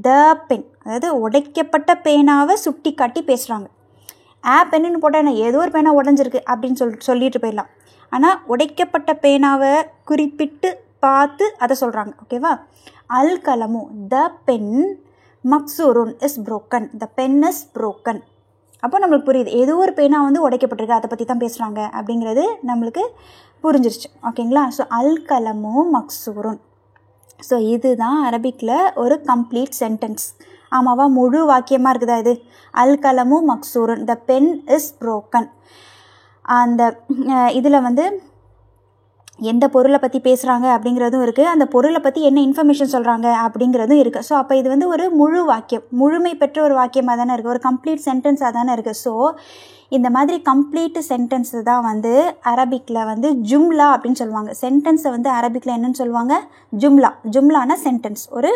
த பென், அதாவது உடைக்கப்பட்ட பேனாவை சுட்டி காட்டி பேசுகிறாங்க. பென்னு போட்டால் என்ன, ஏதோ ஒரு பேனா உடஞ்சிருக்கு அப்படின்னு சொல்லிட்டு போயிடலாம். ஆனால் உடைக்கப்பட்ட பேனாவை குறிப்பிட்டு பார்த்து அதை சொல்கிறாங்க. ஓகேவா? அல் கலமு த பென் மக்சூருன் is broken, the pen is broken. அப்போ நம்மளுக்கு புரியுது, ஏதோ ஒரு பேனா வந்து உடைக்கப்பட்டிருக்கு, அதை பற்றி தான் பேசுகிறாங்க அப்படிங்கிறது நம்மளுக்கு புரிஞ்சிருச்சு. ஓகேங்களா? ஸோ அல் கலமு மக்சூருன். ஸோ இதுதான் அரபிக்கில் ஒரு கம்ப்ளீட் சென்டென்ஸ். ஆமாவா? முழு வாக்கியமாக இருக்குதா இது, அல் கலமு மக்சூருன், த பென் இஸ் புரோக்கன். அந்த இதில் வந்து எந்த பொருளை பற்றி பேசுகிறாங்க அப்படிங்கிறதும் இருக்குது, அந்த பொருளை பற்றி என்ன இன்ஃபர்மேஷன் சொல்கிறாங்க அப்படிங்கிறதும் இருக்குது. ஸோ அப்போ இது வந்து ஒரு முழு வாக்கியம், முழுமை பெற்ற ஒரு வாக்கியமாக தானே இருக்குது, ஒரு கம்ப்ளீட் சென்டென்ஸாக தானே இருக்குது. ஸோ இந்த மாதிரி கம்ப்ளீட் சென்டென்ஸு தான் வந்து அரபிக்கில் வந்து ஜும்லா அப்படின்னு சொல்லுவாங்க. சென்டென்ஸை வந்து அரபிக்கில் என்னன்னு சொல்லுவாங்க, ஜும்லா. ஜும்லானா சென்டென்ஸ், ஒரு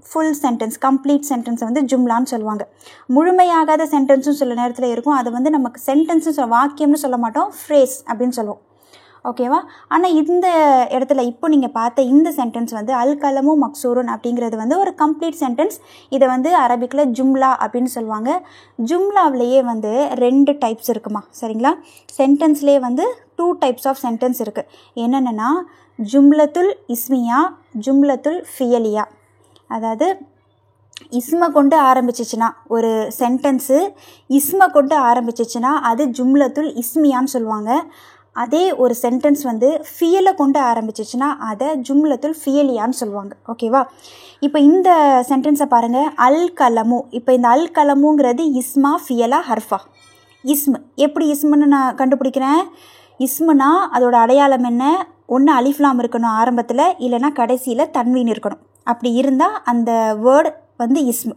ஃபுல் சென்டென்ஸ், கம்ப்ளீட் சென்டென்ஸை வந்து ஜும்லான்னு சொல்லுவாங்க. முழுமையாகாத சென்டென்ஸும் சில நேரத்தில் இருக்கும், அது வந்து நமக்கு சென்டென்ஸும் வாக்கியம்னு சொல்ல மாட்டோம், ஃப்ரேஸ் அப்படின்னு சொல்லுவோம். ஓகேவா? ஆனால் இந்த இடத்துல இப்போ நீங்கள் பார்த்த இந்த சென்டென்ஸ் வந்து அல் கலமு மக்சூருன் அப்படிங்கிறது வந்து ஒரு கம்ப்ளீட் சென்டென்ஸ். இதை வந்து அரபிக்கில் ஜும்லா அப்படின்னு சொல்லுவாங்க. ஜும்லாவிலேயே வந்து 2 டைப்ஸ் இருக்குமா, சரிங்களா? சென்டென்ஸ்லேயே வந்து 2 டைப்ஸ் ஆஃப் சென்டென்ஸ் இருக்குது. என்னென்னா ஜும்லத்துல் இஸ்மியா, ஜும்லத்துல் ஃபியலியா. அதாவது இஸ்மை கொண்டு ஆரம்பிச்சிச்சுன்னா ஒரு சென்டென்ஸு இஸ்மை கொண்டு ஆரம்பிச்சிச்சுன்னா அது ஜும்லத்துல் இஸ்மியான்னு சொல்லுவாங்க. அதே ஒரு சென்டென்ஸ் வந்து ஃபியலை கொண்டு ஆரம்பிச்சிச்சுன்னா அதை ஜும்லத்துல் ஃபியலியான்னு சொல்லுவாங்க. ஓகேவா? இப்போ இந்த சென்டென்ஸை பாருங்கள், அல் கலமு. இப்போ இந்த அல் கலமுங்கிறது இஸ்மா ஃபியலா ஹர்ஃபா? இஸ்மு. எப்படி இஸ்முன்னு நான் கண்டுபிடிக்கிறேன், இஸ்முனா அதோட அடையாளம் என்ன, ஒன்று அலிஃப்லாம் இருக்கணும் ஆரம்பத்தில், இல்லைனா கடைசியில் தன்வீன் இருக்கணும். அப்படி இருந்தால் அந்த வேர்டு வந்து இஸ்மு.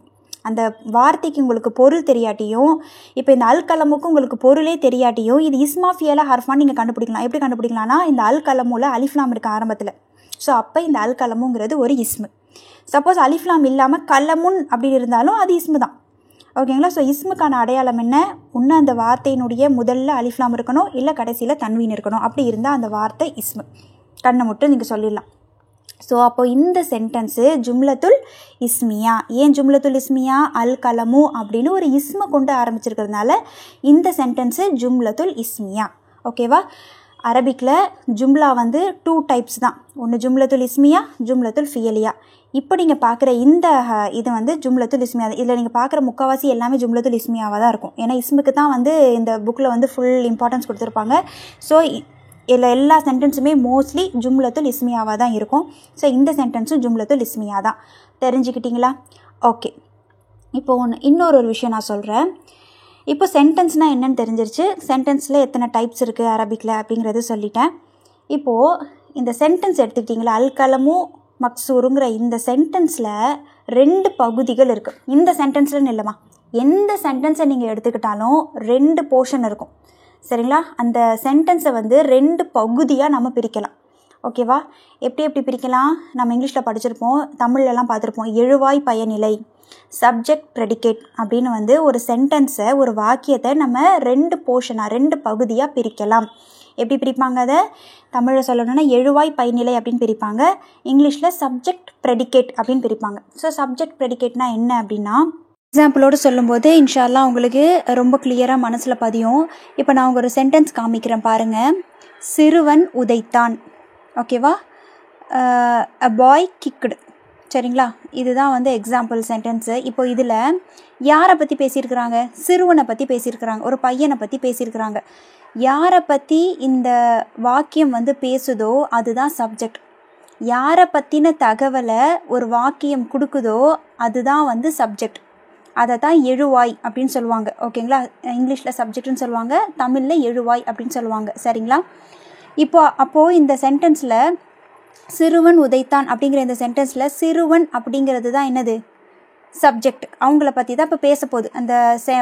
அந்த வார்த்தைக்கு உங்களுக்கு பொருள் தெரியாட்டியும், இப்போ இந்த அல் கலமுக்கும் உங்களுக்கு பொருளே தெரியாட்டியும் இது இஸ்மா ஃபியலா ஹர்ஃபான்னு நீங்கள் கண்டுபிடிக்கலாம். எப்படி கண்டுபிடிக்கலாம்னா, இந்த அல் கலமுல அலிஃப்லாம் இருக்குது ஆரம்பத்தில். ஸோ அப்போ இந்த அல் கலமுங்கிறது ஒரு இஸ்மு. சப்போஸ் அலிஃப்லாம் இல்லாமல் கலமுன் அப்படி இருந்தாலும் அது இஸ்மு தான். ஓகேங்களா. ஸோ இஸ்முக்கான அடையாளம் என்ன? ஒன்று அந்த வார்த்தையினுடைய முதல்ல அலிஃப்லாம் இருக்கணும், இல்லை கடைசியில் தன்வீன் இருக்கணும். அப்படி இருந்தால் அந்த வார்த்தை இஸ்மு. கண்ணை மட்டும் நீங்கள் சொல்லிடலாம். ஸோ அப்போ இந்த சென்டென்ஸு ஜும்லத்துல் இஸ்மியா. ஏன் ஜும்லத்துல் இஸ்மியா? அல் கலமு அப்படின்னு ஒரு இஸ்மை கொண்டு ஆரம்பிச்சிருக்கிறதுனால இந்த சென்டென்ஸு ஜும்லத்துல் இஸ்மியா. ஓகேவா. அரபிக்கில் ஜும்லா வந்து 2 டைப்ஸ் தான். ஒன்று ஜும்லத்துல் இஸ்மியா, ஜும்லத்துல் ஃபியலியா. இப்போ நீங்கள் பார்க்குற இந்த இது வந்து ஜும்லத்துல் இஸ்மியா. இதில் நீங்கள் பார்க்குற முக்கால்வாசி எல்லாமே ஜும்லத்துல் இஸ்மியாவாக தான் இருக்கும். ஏன்னா இஸ்முக்கு தான் வந்து இந்த புக்கில் வந்து ஃபுல் இம்பார்ட்டன்ஸ் கொடுத்துருப்பாங்க. ஸோ இதில் எல்லா சென்டென்ஸுமே மோஸ்ட்லி ஜும்லத்துல் இஸ்மியாவாக தான் இருக்கும். ஸோ இந்த சென்டென்ஸும் ஜும்லத்துல் இஸ்மியா தான். தெரிஞ்சுக்கிட்டிங்களா? ஓகே. இப்போது இன்னொரு விஷயம் நான் சொல்கிறேன். இப்போ சென்டென்ஸ்னால் என்னென்னு தெரிஞ்சிருச்சு. சென்டென்ஸில் எத்தனை டைப்ஸ் இருக்குது அரபிக்கில் அப்படிங்கிறது சொல்லிட்டேன். இப்போது இந்த சென்டென்ஸ் எடுத்துக்கிட்டிங்களா, அல் கலமு மக்சூருங்கிற இந்த சென்டென்ஸில் 2 பகுதிகள் இருக்குது. இந்த சென்டென்ஸ்லன்னு இல்லைம்மா, எந்த சென்டென்ஸை நீங்கள் எடுத்துக்கிட்டாலும் 2 போர்ஷன் இருக்கும். சரிங்களா. அந்த சென்டென்ஸை வந்து 2 பகுதியாக நம்ம பிரிக்கலாம். ஓகேவா. எப்படி பிரிக்கலாம்? நம்ம இங்கிலீஷில் படிச்சிருப்போம், தமிழ்லலாம் பார்த்துருப்போம். எழுவாய் பயனிலை, சப்ஜெக்ட் ப்ரெடிகேட் அப்படின்னு வந்து ஒரு சென்டென்ஸை, ஒரு வாக்கியத்தை நம்ம 2 போர்ஷனாக 2 பகுதியாக பிரிக்கலாம். எப்படி பிரிப்பாங்க? அதை தமிழில் சொல்லணும்னா எழுவாய் பயனிலை அப்படின்னு பிரிப்பாங்க. இங்கிலீஷில் சப்ஜெக்ட் ப்ரெடிகேட் அப்படின்னு பிரிப்பாங்க. ஸோ சப்ஜெக்ட் ப்ரெடிகேட்னா என்ன அப்படின்னா, எக்ஸாம்பிளோடு சொல்லும்போது இன்ஷால்லா உங்களுக்கு ரொம்ப கிளியராக மனசில் பதியும். இப்போ நான் ஒரு சென்டென்ஸ் காமிக்கிறேன் பாருங்கள். சிறுவன் உதைத்தான். ஓகேவா. அ பாய் கிக்டு. சரிங்களா. இதுதான் வந்து எக்ஸாம்பிள் சென்டென்ஸு. இப்போ இதில் யாரை பற்றி பேசியிருக்கிறாங்க? சிறுவனை பற்றி பேசியிருக்கிறாங்க, ஒரு பையனை பற்றி பேசியிருக்கிறாங்க. யாரை பற்றி இந்த வாக்கியம் வந்து பேசுதோ அதுதான் சப்ஜெக்ட். யாரை பற்றின தகவலை ஒரு வாக்கியம் கொடுக்குதோ அதுதான் வந்து சப்ஜெக்ட். அதை தான் எழுவாய் அப்படின்னு சொல்லுவாங்க. ஓகேங்களா. இங்கிலீஷில் சப்ஜெக்ட்னு சொல்லுவாங்க, தமிழில் எழுவாய் அப்படின்னு சொல்லுவாங்க. சரிங்களா. அப்போது இந்த சென்டென்ஸில் சிறுவன் உதைத்தான் அப்படிங்கிற இந்த சென்டென்ஸில் சிறுவன் அப்படிங்கிறது தான் என்னது? சப்ஜெக்ட். அவங்கள பற்றி தான் இப்போ பேச போகுது. அந்த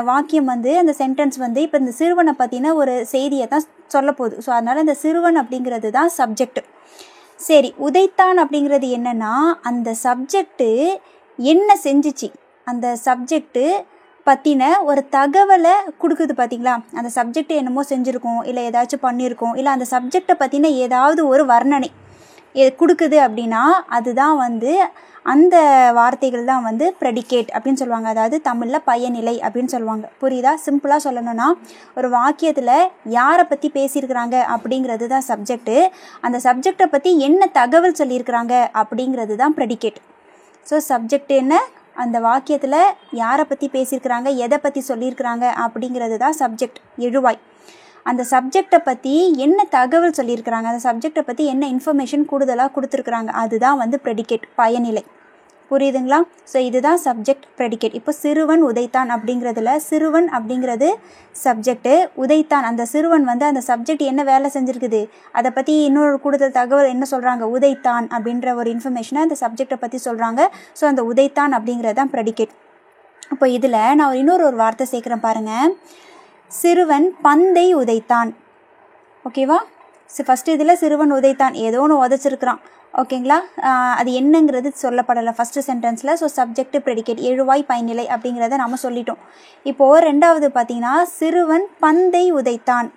வாக்கியம் வந்து, அந்த சென்டென்ஸ் வந்து இப்போ இந்த சிறுவனை பற்றின ஒரு செய்தியை தான் சொல்ல போகுது. ஸோ அதனால் இந்த சிறுவன் அப்படிங்கிறது தான் சப்ஜெக்ட். சரி, உதைத்தான் அப்படிங்கிறது என்னென்னா, அந்த சப்ஜெக்டு என்ன செஞ்சிச்சு, அந்த சப்ஜெக்டு பற்றின ஒரு தகவலை கொடுக்குது. பார்த்தீங்களா. அந்த சப்ஜெக்ட் என்னமோ செஞ்சுருக்கோம், இல்லை ஏதாச்சும் பண்ணியிருக்கோம், இல்லை அந்த சப்ஜெக்டை பற்றின ஏதாவது ஒரு வர்ணனை கொடுக்குது அப்படின்னா அதுதான் வந்து, அந்த வார்த்தைகள் தான் வந்து ப்ரெடிகேட் அப்படின்னு சொல்லுவாங்க. அதாவது தமிழில் பயனிலை அப்படின்னு சொல்லுவாங்க. புரியுதா? சிம்பிளாக சொல்லணும்னா, ஒரு வாக்கியத்தில் யாரை பற்றி பேசியிருக்கிறாங்க அப்படிங்கிறது தான் சப்ஜெக்டு. அந்த சப்ஜெக்டை பற்றி என்ன தகவல் சொல்லியிருக்கிறாங்க அப்படிங்கிறது தான் ப்ரெடிகேட். ஸோ சப்ஜெக்ட் என்ன, அந்த வாக்கியத்தில் யாரை பற்றி பேசியிருக்கிறாங்க, எதை பற்றி சொல்லியிருக்கிறாங்க அப்படிங்கிறது தான் சப்ஜெக்ட், எழுவாய். அந்த சப்ஜெக்டை பற்றி என்ன தகவல் சொல்லியிருக்கிறாங்க, அந்த சப்ஜெக்டை பற்றி என்ன இன்ஃபர்மேஷன் கூடுதலாக கொடுத்துருக்குறாங்க, அதுதான் வந்து ப்ரெடிகேட், பயனிலை. புரியுதுங்களா? ஸோ இதுதான் சப்ஜெக்ட், ப்ரெடிகேட். இப்போ சிறுவன் உதைத்தான் அப்படிங்கிறதுல சிறுவன் அப்படிங்கிறது சப்ஜெக்டு, உதைத்தான் அந்த சிறுவன் வந்து அந்த சப்ஜெக்ட் என்ன வேலை செஞ்சுருக்குது அதை பற்றி இன்னொரு கூடுதல் தகவல் என்ன சொல்கிறாங்க, உதைத்தான் அப்படின்ற ஒரு இன்ஃபர்மேஷனை அந்த சப்ஜெக்டை பற்றி சொல்கிறாங்க. ஸோ அந்த உதைத்தான் அப்படிங்கிறது தான் ப்ரெடிகேட். இப்போ இதில் நான் இன்னொரு வார்த்தை சேர்க்குறேன் பாருங்கள். சிறுவன் பந்தை உதைத்தான். ஓகேவா. ஃபஸ்ட்டு இதில் சிறுவன் உதைத்தான், ஏதோ ஒன்று உதைச்சிருக்கிறான். ஓகேங்களா. அது என்னங்கிறது சொல்லப்படலை ஃபஸ்ட்டு சென்டென்ஸில். ஸோ சப்ஜெக்ட், ப்ரெடிகேட், எழுவாய் பயனிலை அப்படிங்கிறத நம்ம சொல்லிட்டோம். இப்போது ரெண்டாவது பார்த்தீங்கன்னா, சிறுவன் பந்தை உதைத்தான்.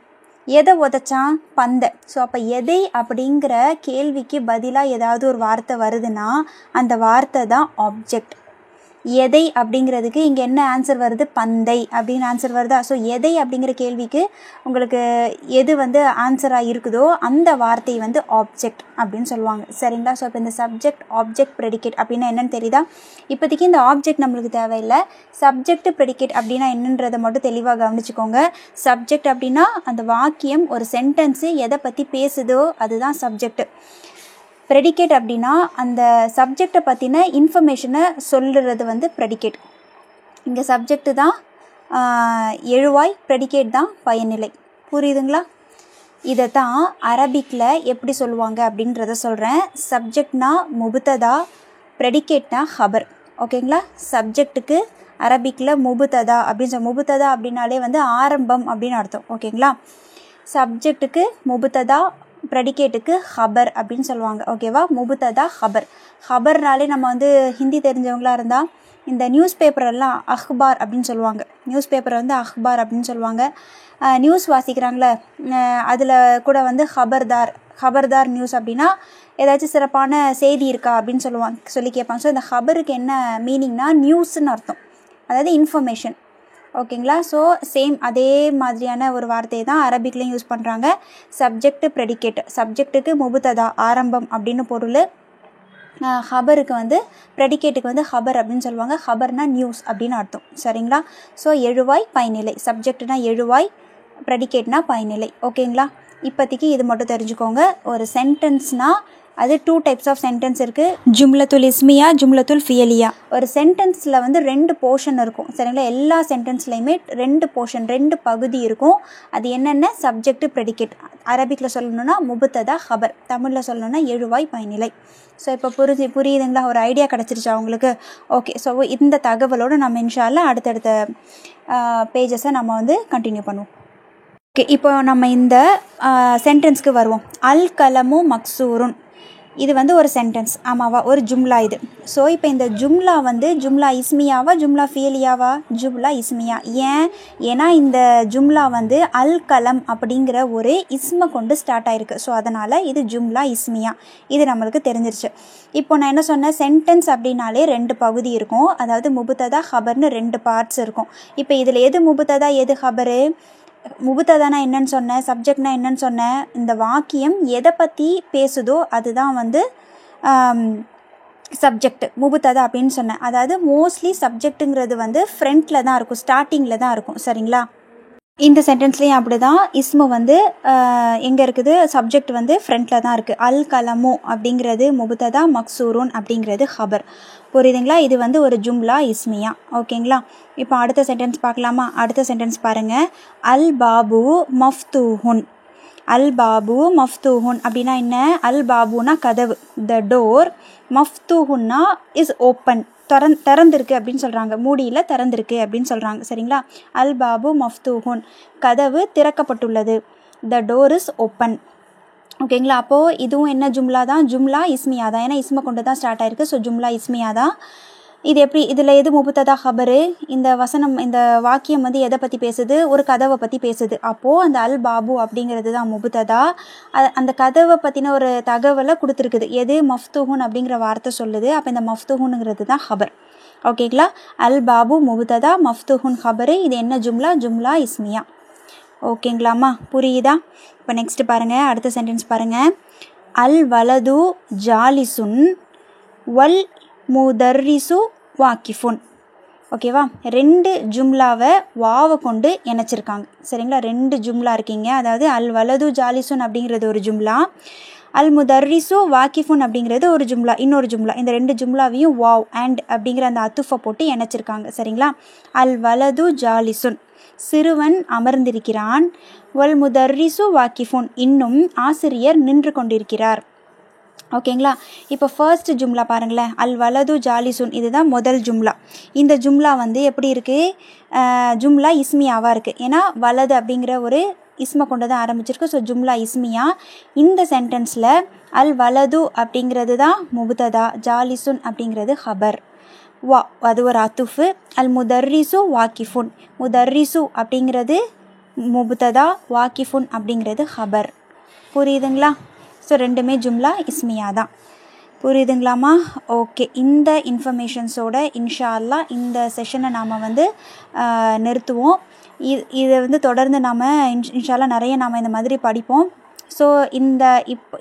எதை உதைச்சான்? பந்தை. ஸோ அப்போ எதை அப்படிங்கிற கேள்விக்கு பதிலாக ஏதாவது ஒரு வார்த்தை வருதுன்னா அந்த வார்த்தை தான் ஆப்ஜெக்ட். எதை அப்படிங்கிறதுக்கு இங்கே என்ன ஆன்சர் வருது? பந்தை அப்படின்னு ஆன்சர் வருதா? ஸோ எதை அப்படிங்கிற கேள்விக்கு உங்களுக்கு எது வந்து ஆன்சராக இருக்குதோ அந்த வார்த்தை வந்து ஆப்ஜெக்ட் அப்படின்னு சொல்லுவாங்க. சரிங்களா. ஸோ இப்போ இந்த சப்ஜெக்ட், ஆப்ஜெக்ட், ப்ரெடிகேட் அப்படின்னா என்னென்னு தெரியுதா? இப்போதைக்கு இந்த ஆப்ஜெக்ட் நம்மளுக்கு தேவையில்லை. சப்ஜெக்ட், ப்ரெடிகேட் அப்படின்னா என்னன்றதை மட்டும் தெளிவாக கவனிச்சுக்கோங்க. சப்ஜெக்ட் அப்படின்னா அந்த வாக்கியம், ஒரு சென்டென்ஸு எதை பற்றி பேசுதோ அதுதான் சப்ஜெக்ட். ப்ரெடிகேட் அப்படின்னா அந்த சப்ஜெக்டை பற்றின இன்ஃபர்மேஷனை சொல்லுறது வந்து ப்ரெடிகேட். இங்கே சப்ஜெக்டு தான் எழுவாய், ப்ரெடிகேட் தான் பயனிலை. புரியுதுங்களா? இதை தான் அரபிக்கில் எப்படி சொல்லுவாங்க அப்படின்றத சொல்கிறேன். சப்ஜெக்ட்னா முபுத்ததா, ப்ரெடிகேட்னா ஹபர். ஓகேங்களா. சப்ஜெக்ட்டுக்கு அரபிக்கில் முபுத்ததா அப்படின்னு முபுத்ததா அப்படின்னாலே வந்து ஆரம்பம் அப்படின்னு அர்த்தம். ஓகேங்களா. சப்ஜெக்ட்டுக்கு முபுத்ததா, ப்ரெடிகேட்டுக்கு ஹபர் அப்படின்னு சொல்லுவாங்க. ஓகேவா. முபுத்ததா, ஹபர். ஹபர்னாலே நம்ம வந்து ஹிந்தி தெரிஞ்சவங்களாக இருந்தால் இந்த நியூஸ் பேப்பரெல்லாம் அஹ்பார் அப்படின்னு சொல்லுவாங்க. நியூஸ் பேப்பரை வந்து அஹ்பார் அப்படின்னு சொல்லுவாங்க. நியூஸ் வாசிக்கிறாங்களே அதில் கூட வந்து ஹபர்தார் நியூஸ் அப்படின்னா ஏதாச்சும் சிறப்பான செய்தி இருக்கா அப்படின்னு சொல்லி கேட்பாங்க. ஸோ இந்த ஹபருக்கு என்ன மீனிங்னா நியூஸ்ன்னு அர்த்தம், அதாவது இன்ஃபர்மேஷன். ஓகேங்களா? ஸோ சேம் அதே மாதிரியான ஒரு வார்த்தையை தான் அரபிக்லேயும் யூஸ் பண்ணுறாங்க. Subject predicate. சப்ஜெக்ட்டுக்கு முபுத்ததா ஆரம்பம் அப்படின்னு பொருள். ஹபருக்கு வந்து ப்ரெடிகேட்டுக்கு வந்து ஹபர் அப்படின்னு சொல்லுவாங்க. ஹபர்னா நியூஸ் அப்படின்னு அர்த்தம். சரிங்களா? ஸோ எழுவாய் பயனிலை. சப்ஜெக்ட்னா எழுவாய், ப்ரெடிகேட்னா பயனிலை. ஓகேங்களா? இப்போதைக்கு இது மட்டும் தெரிஞ்சுக்கோங்க. ஒரு சென்டென்ஸ்னால் அது 2 டைப்ஸ் ஆஃப் சென்டென்ஸ் இருக்குது. ஜும்லத்துல் இஸ்மியா, ஜும்லத்துல் ஃபியலியா. ஒரு சென்டென்ஸில் வந்து 2 போர்ஷன் இருக்கும். சரிங்களா? எல்லா சென்டென்ஸ்லையுமே 2 போர்ஷன், 2 பகுதி இருக்கும். அது என்னென்ன? Subject, predicate. அரபிக்கில் சொல்லணுன்னா முபுத்ததா ஹபர், தமிழில் சொல்லணுன்னா எழுவாய் பயனிலை. ஸோ இப்போ புரியுதுங்களா? ஒரு ஐடியா கிடச்சிருச்சா உங்களுக்கு? ஓகே. ஸோ இந்த தகவலோடு நம்ம இன்ஷா அல்லாஹ் அடுத்தடுத்த பேஜஸை நம்ம வந்து கண்டினியூ பண்ணுவோம். ஓகே, இப்போ நம்ம இந்த சென்டென்ஸ்க்கு வருவோம். அல் கலமு மக்சூருன். இது வந்து ஒரு சென்டென்ஸ், ஆமாவா? ஒரு ஜும்லா இது. ஸோ இப்போ இந்த ஜும்லா வந்து ஜும்லா இஸ்மியாவா, ஜும்லா ஃபியலியாவா? ஜும்லா இஸ்மியா. ஏன்னா இந்த ஜும்லா வந்து அல் கலம் அப்படிங்கிற ஒரு இஸ்மை கொண்டு ஸ்டார்ட் ஆகிருக்கு. ஸோ அதனால் இது ஜும்லா இஸ்மியா. இது நம்மளுக்கு தெரிஞ்சிருச்சு. இப்போ நான் என்ன சொன்னேன்? சென்டென்ஸ் அப்படின்னாலே 2 பகுதி இருக்கும். அதாவது முபுத்ததா ஹபர்னு 2 பார்ட்ஸ் இருக்கும். இப்போ இதில் எது முபுத்ததா எது ஹபரு? முபுத்ததானா என்னன்னு சொன்னேன், சப்ஜெக்ட்னா என்னன்னு சொன்னேன். இந்த வாக்கியம் எதை பற்றி பேசுதோ அதுதான் வந்து சப்ஜெக்ட், முபுத்ததா அப்படின்னு சொன்னேன். அதாவது மோஸ்ட்லி சப்ஜெக்ட்டுங்கிறது வந்து ஃப்ரண்ட்டில் தான் இருக்கும், ஸ்டார்டிங்கில் தான் இருக்கும். சரிங்களா? இந்த சென்டென்ஸ்லேயும் அப்படி தான். இஸ்மு வந்து எங்கே இருக்குது? சப்ஜெக்ட் வந்து ஃப்ரண்ட்டில் தான் இருக்குது. அல் கலமு அப்படிங்கிறது முபுத்ததா, மக்சூரூன் அப்படிங்கிறது ஹபர். புரியுதுங்களா? இது வந்து ஒரு ஜும்லா இஸ்மியா. ஓகேங்களா? இப்போ அடுத்த சென்டென்ஸ் பார்க்கலாமா? அடுத்த சென்டென்ஸ் பாருங்கள். அல் பாபு மஃப்தூஹுன். அல் பாபு மஃப்தூஹுன் அப்படின்னா என்ன? அல் பாபுனா கதவு, த டோர். மஃப்தூஹுன்னா இஸ் ஓப்பன், திறந்திருக்கு அப்படின்னு சொல்கிறாங்க. மூடியில் திறந்திருக்கு அப்படின்னு சொல்கிறாங்க. சரிங்களா? அல் பாபு மஃப்தூஹுன், கதவு திறக்கப்பட்டுள்ளது. The door is open. ஓகேங்களா? அப்போது இதுவும் என்ன ஜும்லா தான்? ஜும்லா இஸ்மியா தான். ஏன்னா இஸ்மை கொண்டு தான் ஸ்டார்ட் ஆகிருக்கு. ஸோ ஜும்லா இஸ்மியா தான். இது எப்படி? இதில் எது முபுத்ததா ஹபரு? இந்த வசனம், இந்த வாக்கியம் வந்து எதை பற்றி பேசுது? ஒரு கதவை பற்றி பேசுது. அப்போது அந்த அல் பாபு அப்படிங்கிறது தான் முபுத்ததா. அந்த கதவை பற்றின ஒரு தகவலை கொடுத்துருக்குது. எது? மஃப்தூஹுன் அப்படிங்கிற வார்த்தை சொல்லுது. அப்போ இந்த மஃப்தூஹுனுங்கிறது தான் ஹபர். ஓகேங்களா? அல் பாபு முபுத்ததா, மஃப்தூஹுன் ஹபரு. இது என்ன ஜும்லா? ஜும்லா இஸ்மியா. ஓகேங்களாம்மா? புரியுதா? இப்போ நெக்ஸ்ட் பாருங்கள். அடுத்த சென்டென்ஸ் பாருங்கள். அல் வலது ஜாலிசுன் வல் முதர்ரிசு வாக்கிஃபுன். ஓகேவா? 2 ஜும்லாவை வாவை கொண்டு இணைச்சிருக்காங்க. சரிங்களா? 2 ஜும்லா இருக்கீங்க. அதாவது அல் வலது ஜாலிசுன் அப்படிங்கிறது ஒரு ஜும்லா, அல் முதர்ரிசு வாக்கிஃபுன் அப்படிங்கிறது ஒரு ஜும்லா, இன்னொரு ஜும்லா. இந்த 2 ஜும்லாவையும் வாவ் அண்ட் அப்படிங்கிற அந்த அத்துஃபை போட்டு இணைச்சிருக்காங்க. சரிங்களா? அல் வலது ஜாலிசுன், சிறுவன் அமர்ந்திருக்கிறான். வல் முதர்ரிசு வாக்கிஃபுன், இன்னும் ஆசிரியர் நின்று கொண்டிருக்கிறார். ஓகேங்களா? இப்போ ஃபர்ஸ்ட் ஜும்லா பாருங்களேன். அல் வலது ஜாலிசுன், இதுதான் முதல் ஜும்லா. இந்த ஜும்லா வந்து எப்படி இருக்குது? ஜும்லா இஸ்மியாவாக இருக்குது. ஏன்னா வலது அப்படிங்கிற ஒரு இஸ்மை கொண்டு தான் ஆரம்பிச்சிருக்கு. ஸோ ஜும்லா இஸ்மியா. இந்த சென்டென்ஸில் அல் வலது அப்படிங்கிறது தான் முபுத்ததா, ஜாலிசுன் அப்படிங்கிறது ஹபர். வா அது ஒரு அத்துஃபு. அல் முதர்ரிசு வாக்கிஃபுன், முதர்ரிசு அப்படிங்கிறது முபுத்ததா, வாக்கிஃபுன் அப்படிங்கிறது ஹபர். புரியுதுங்களா? ஸோ 2மே ஜும்லா இஸ்மியா தான். புரியுதுங்களாம்மா? ஓகே. இந்த இன்ஃபர்மேஷன்ஸோட இன்ஷா அல்லாஹ் இந்த செஷனை நாம் வந்து நிறுத்துவோம். இதை வந்து தொடர்ந்து நாம் இன்ஷா அல்லாஹ் நிறைய நாம் இந்த மாதிரி படிப்போம். ஸோ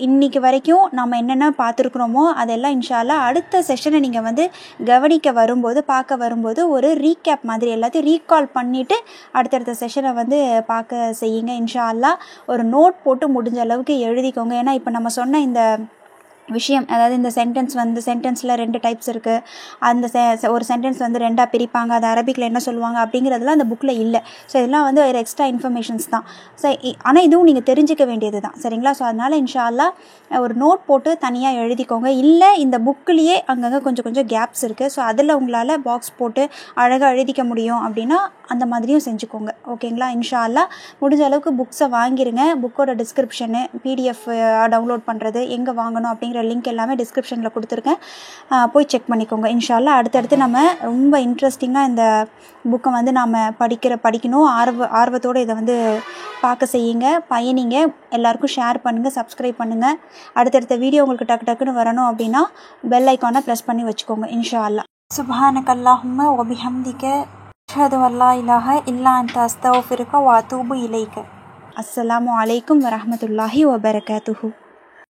இன்னைக்கு வரைக்கும் நம்ம என்னென்ன பார்த்துருக்குறோமோ அதெல்லாம் இன்ஷா அல்லாஹ் அடுத்த செஷனை நீங்கள் வந்து கவனிக்க வரும்போது, பார்க்க வரும்போது ஒரு ரீகேப் மாதிரி எல்லாத்தையும் ரீகால் பண்ணிவிட்டு அடுத்தடுத்த செஷனை வந்து பார்க்க செய்யுங்க. இன்ஷா அல்லாஹ் ஒரு நோட் போட்டு முடிஞ்ச அளவுக்கு எழுதிக்கோங்க. ஏன்னா இப்போ நம்ம சொன்ன இந்த விஷயம், அதாவது இந்த சென்டென்ஸ் வந்து சென்டென்ஸில் 2 டைப்ஸ் இருக்குது. அந்த ஒரு சென்டென்ஸ் வந்து 2ஆக பிரிப்பாங்க. அது அரபிக்கில் என்ன சொல்லுவாங்க அப்படிங்கிறதுலாம் அந்த புக்கில் இல்லை. ஸோ இதெல்லாம் வந்து ஒரு எக்ஸ்ட்ரா இன்ஃபர்மேஷன்ஸ் தான். ஸோ ஆனால் இதுவும் நீங்கள் தெரிஞ்சிக்க வேண்டியது தான். சரிங்களா? ஸோ அதனால் இன்ஷா அல்லாஹ் ஒரு நோட் போட்டு தனியாக எழுதிக்கோங்க. இல்லை இந்த புக்கிலேயே அங்கங்கே கொஞ்சம் கொஞ்சம் கேப்ஸ் இருக்குது. ஸோ அதில் உங்களால் பாக்ஸ் போட்டு அழகாக எழுதிக்க முடியும் அப்படின்னா அந்த மாதிரியும் செஞ்சுக்கோங்க. ஓகேங்களா? இன்ஷா அல்லாஹ் முடிஞ்ச அளவுக்கு புக்ஸை வாங்கிருங்க. புக்கோட டிஸ்கிரிப்ஷனு, PDF டவுன்லோட் பண்ணுறது, எங்கே வாங்கணும் அப்படிங்கிற அப்படிங்கிற லிங்க் எல்லாமே டிஸ்கிரிப்ஷனில் கொடுத்துருக்கேன், போய் செக் பண்ணிக்கோங்க. இன்ஷா அல்லாஹ் அடுத்தடுத்து நம்ம ரொம்ப இன்ட்ரெஸ்டிங்காக இந்த புக்கை வந்து நாம் படிக்கணும், ஆர்வத்தோடு இதை வந்து பார்க்க செய்யுங்க, பயணிங்க. எல்லாருக்கும் ஷேர் பண்ணுங்கள், சப்ஸ்கிரைப் பண்ணுங்கள். அடுத்தடுத்த வீடியோ உங்களுக்கு டக்குன்னு வரணும் அப்படின்னா பெல் ஐக்கானை ப்ரெஸ் பண்ணி வச்சுக்கோங்க. இன்ஷா அல்லாஹ். சுப்ஹானக அல்லாஹும்ம வ பிஹம்திக அஷ்ஹது அல்லா இலாஹ இல்லா அன்த அஸ்தக்ஃபிருக வ அத்தூபு இலைக. அஸ்ஸலாமு அலைக்கும் வரஹ்மத்துல்லாஹி வபரகாத்துஹு.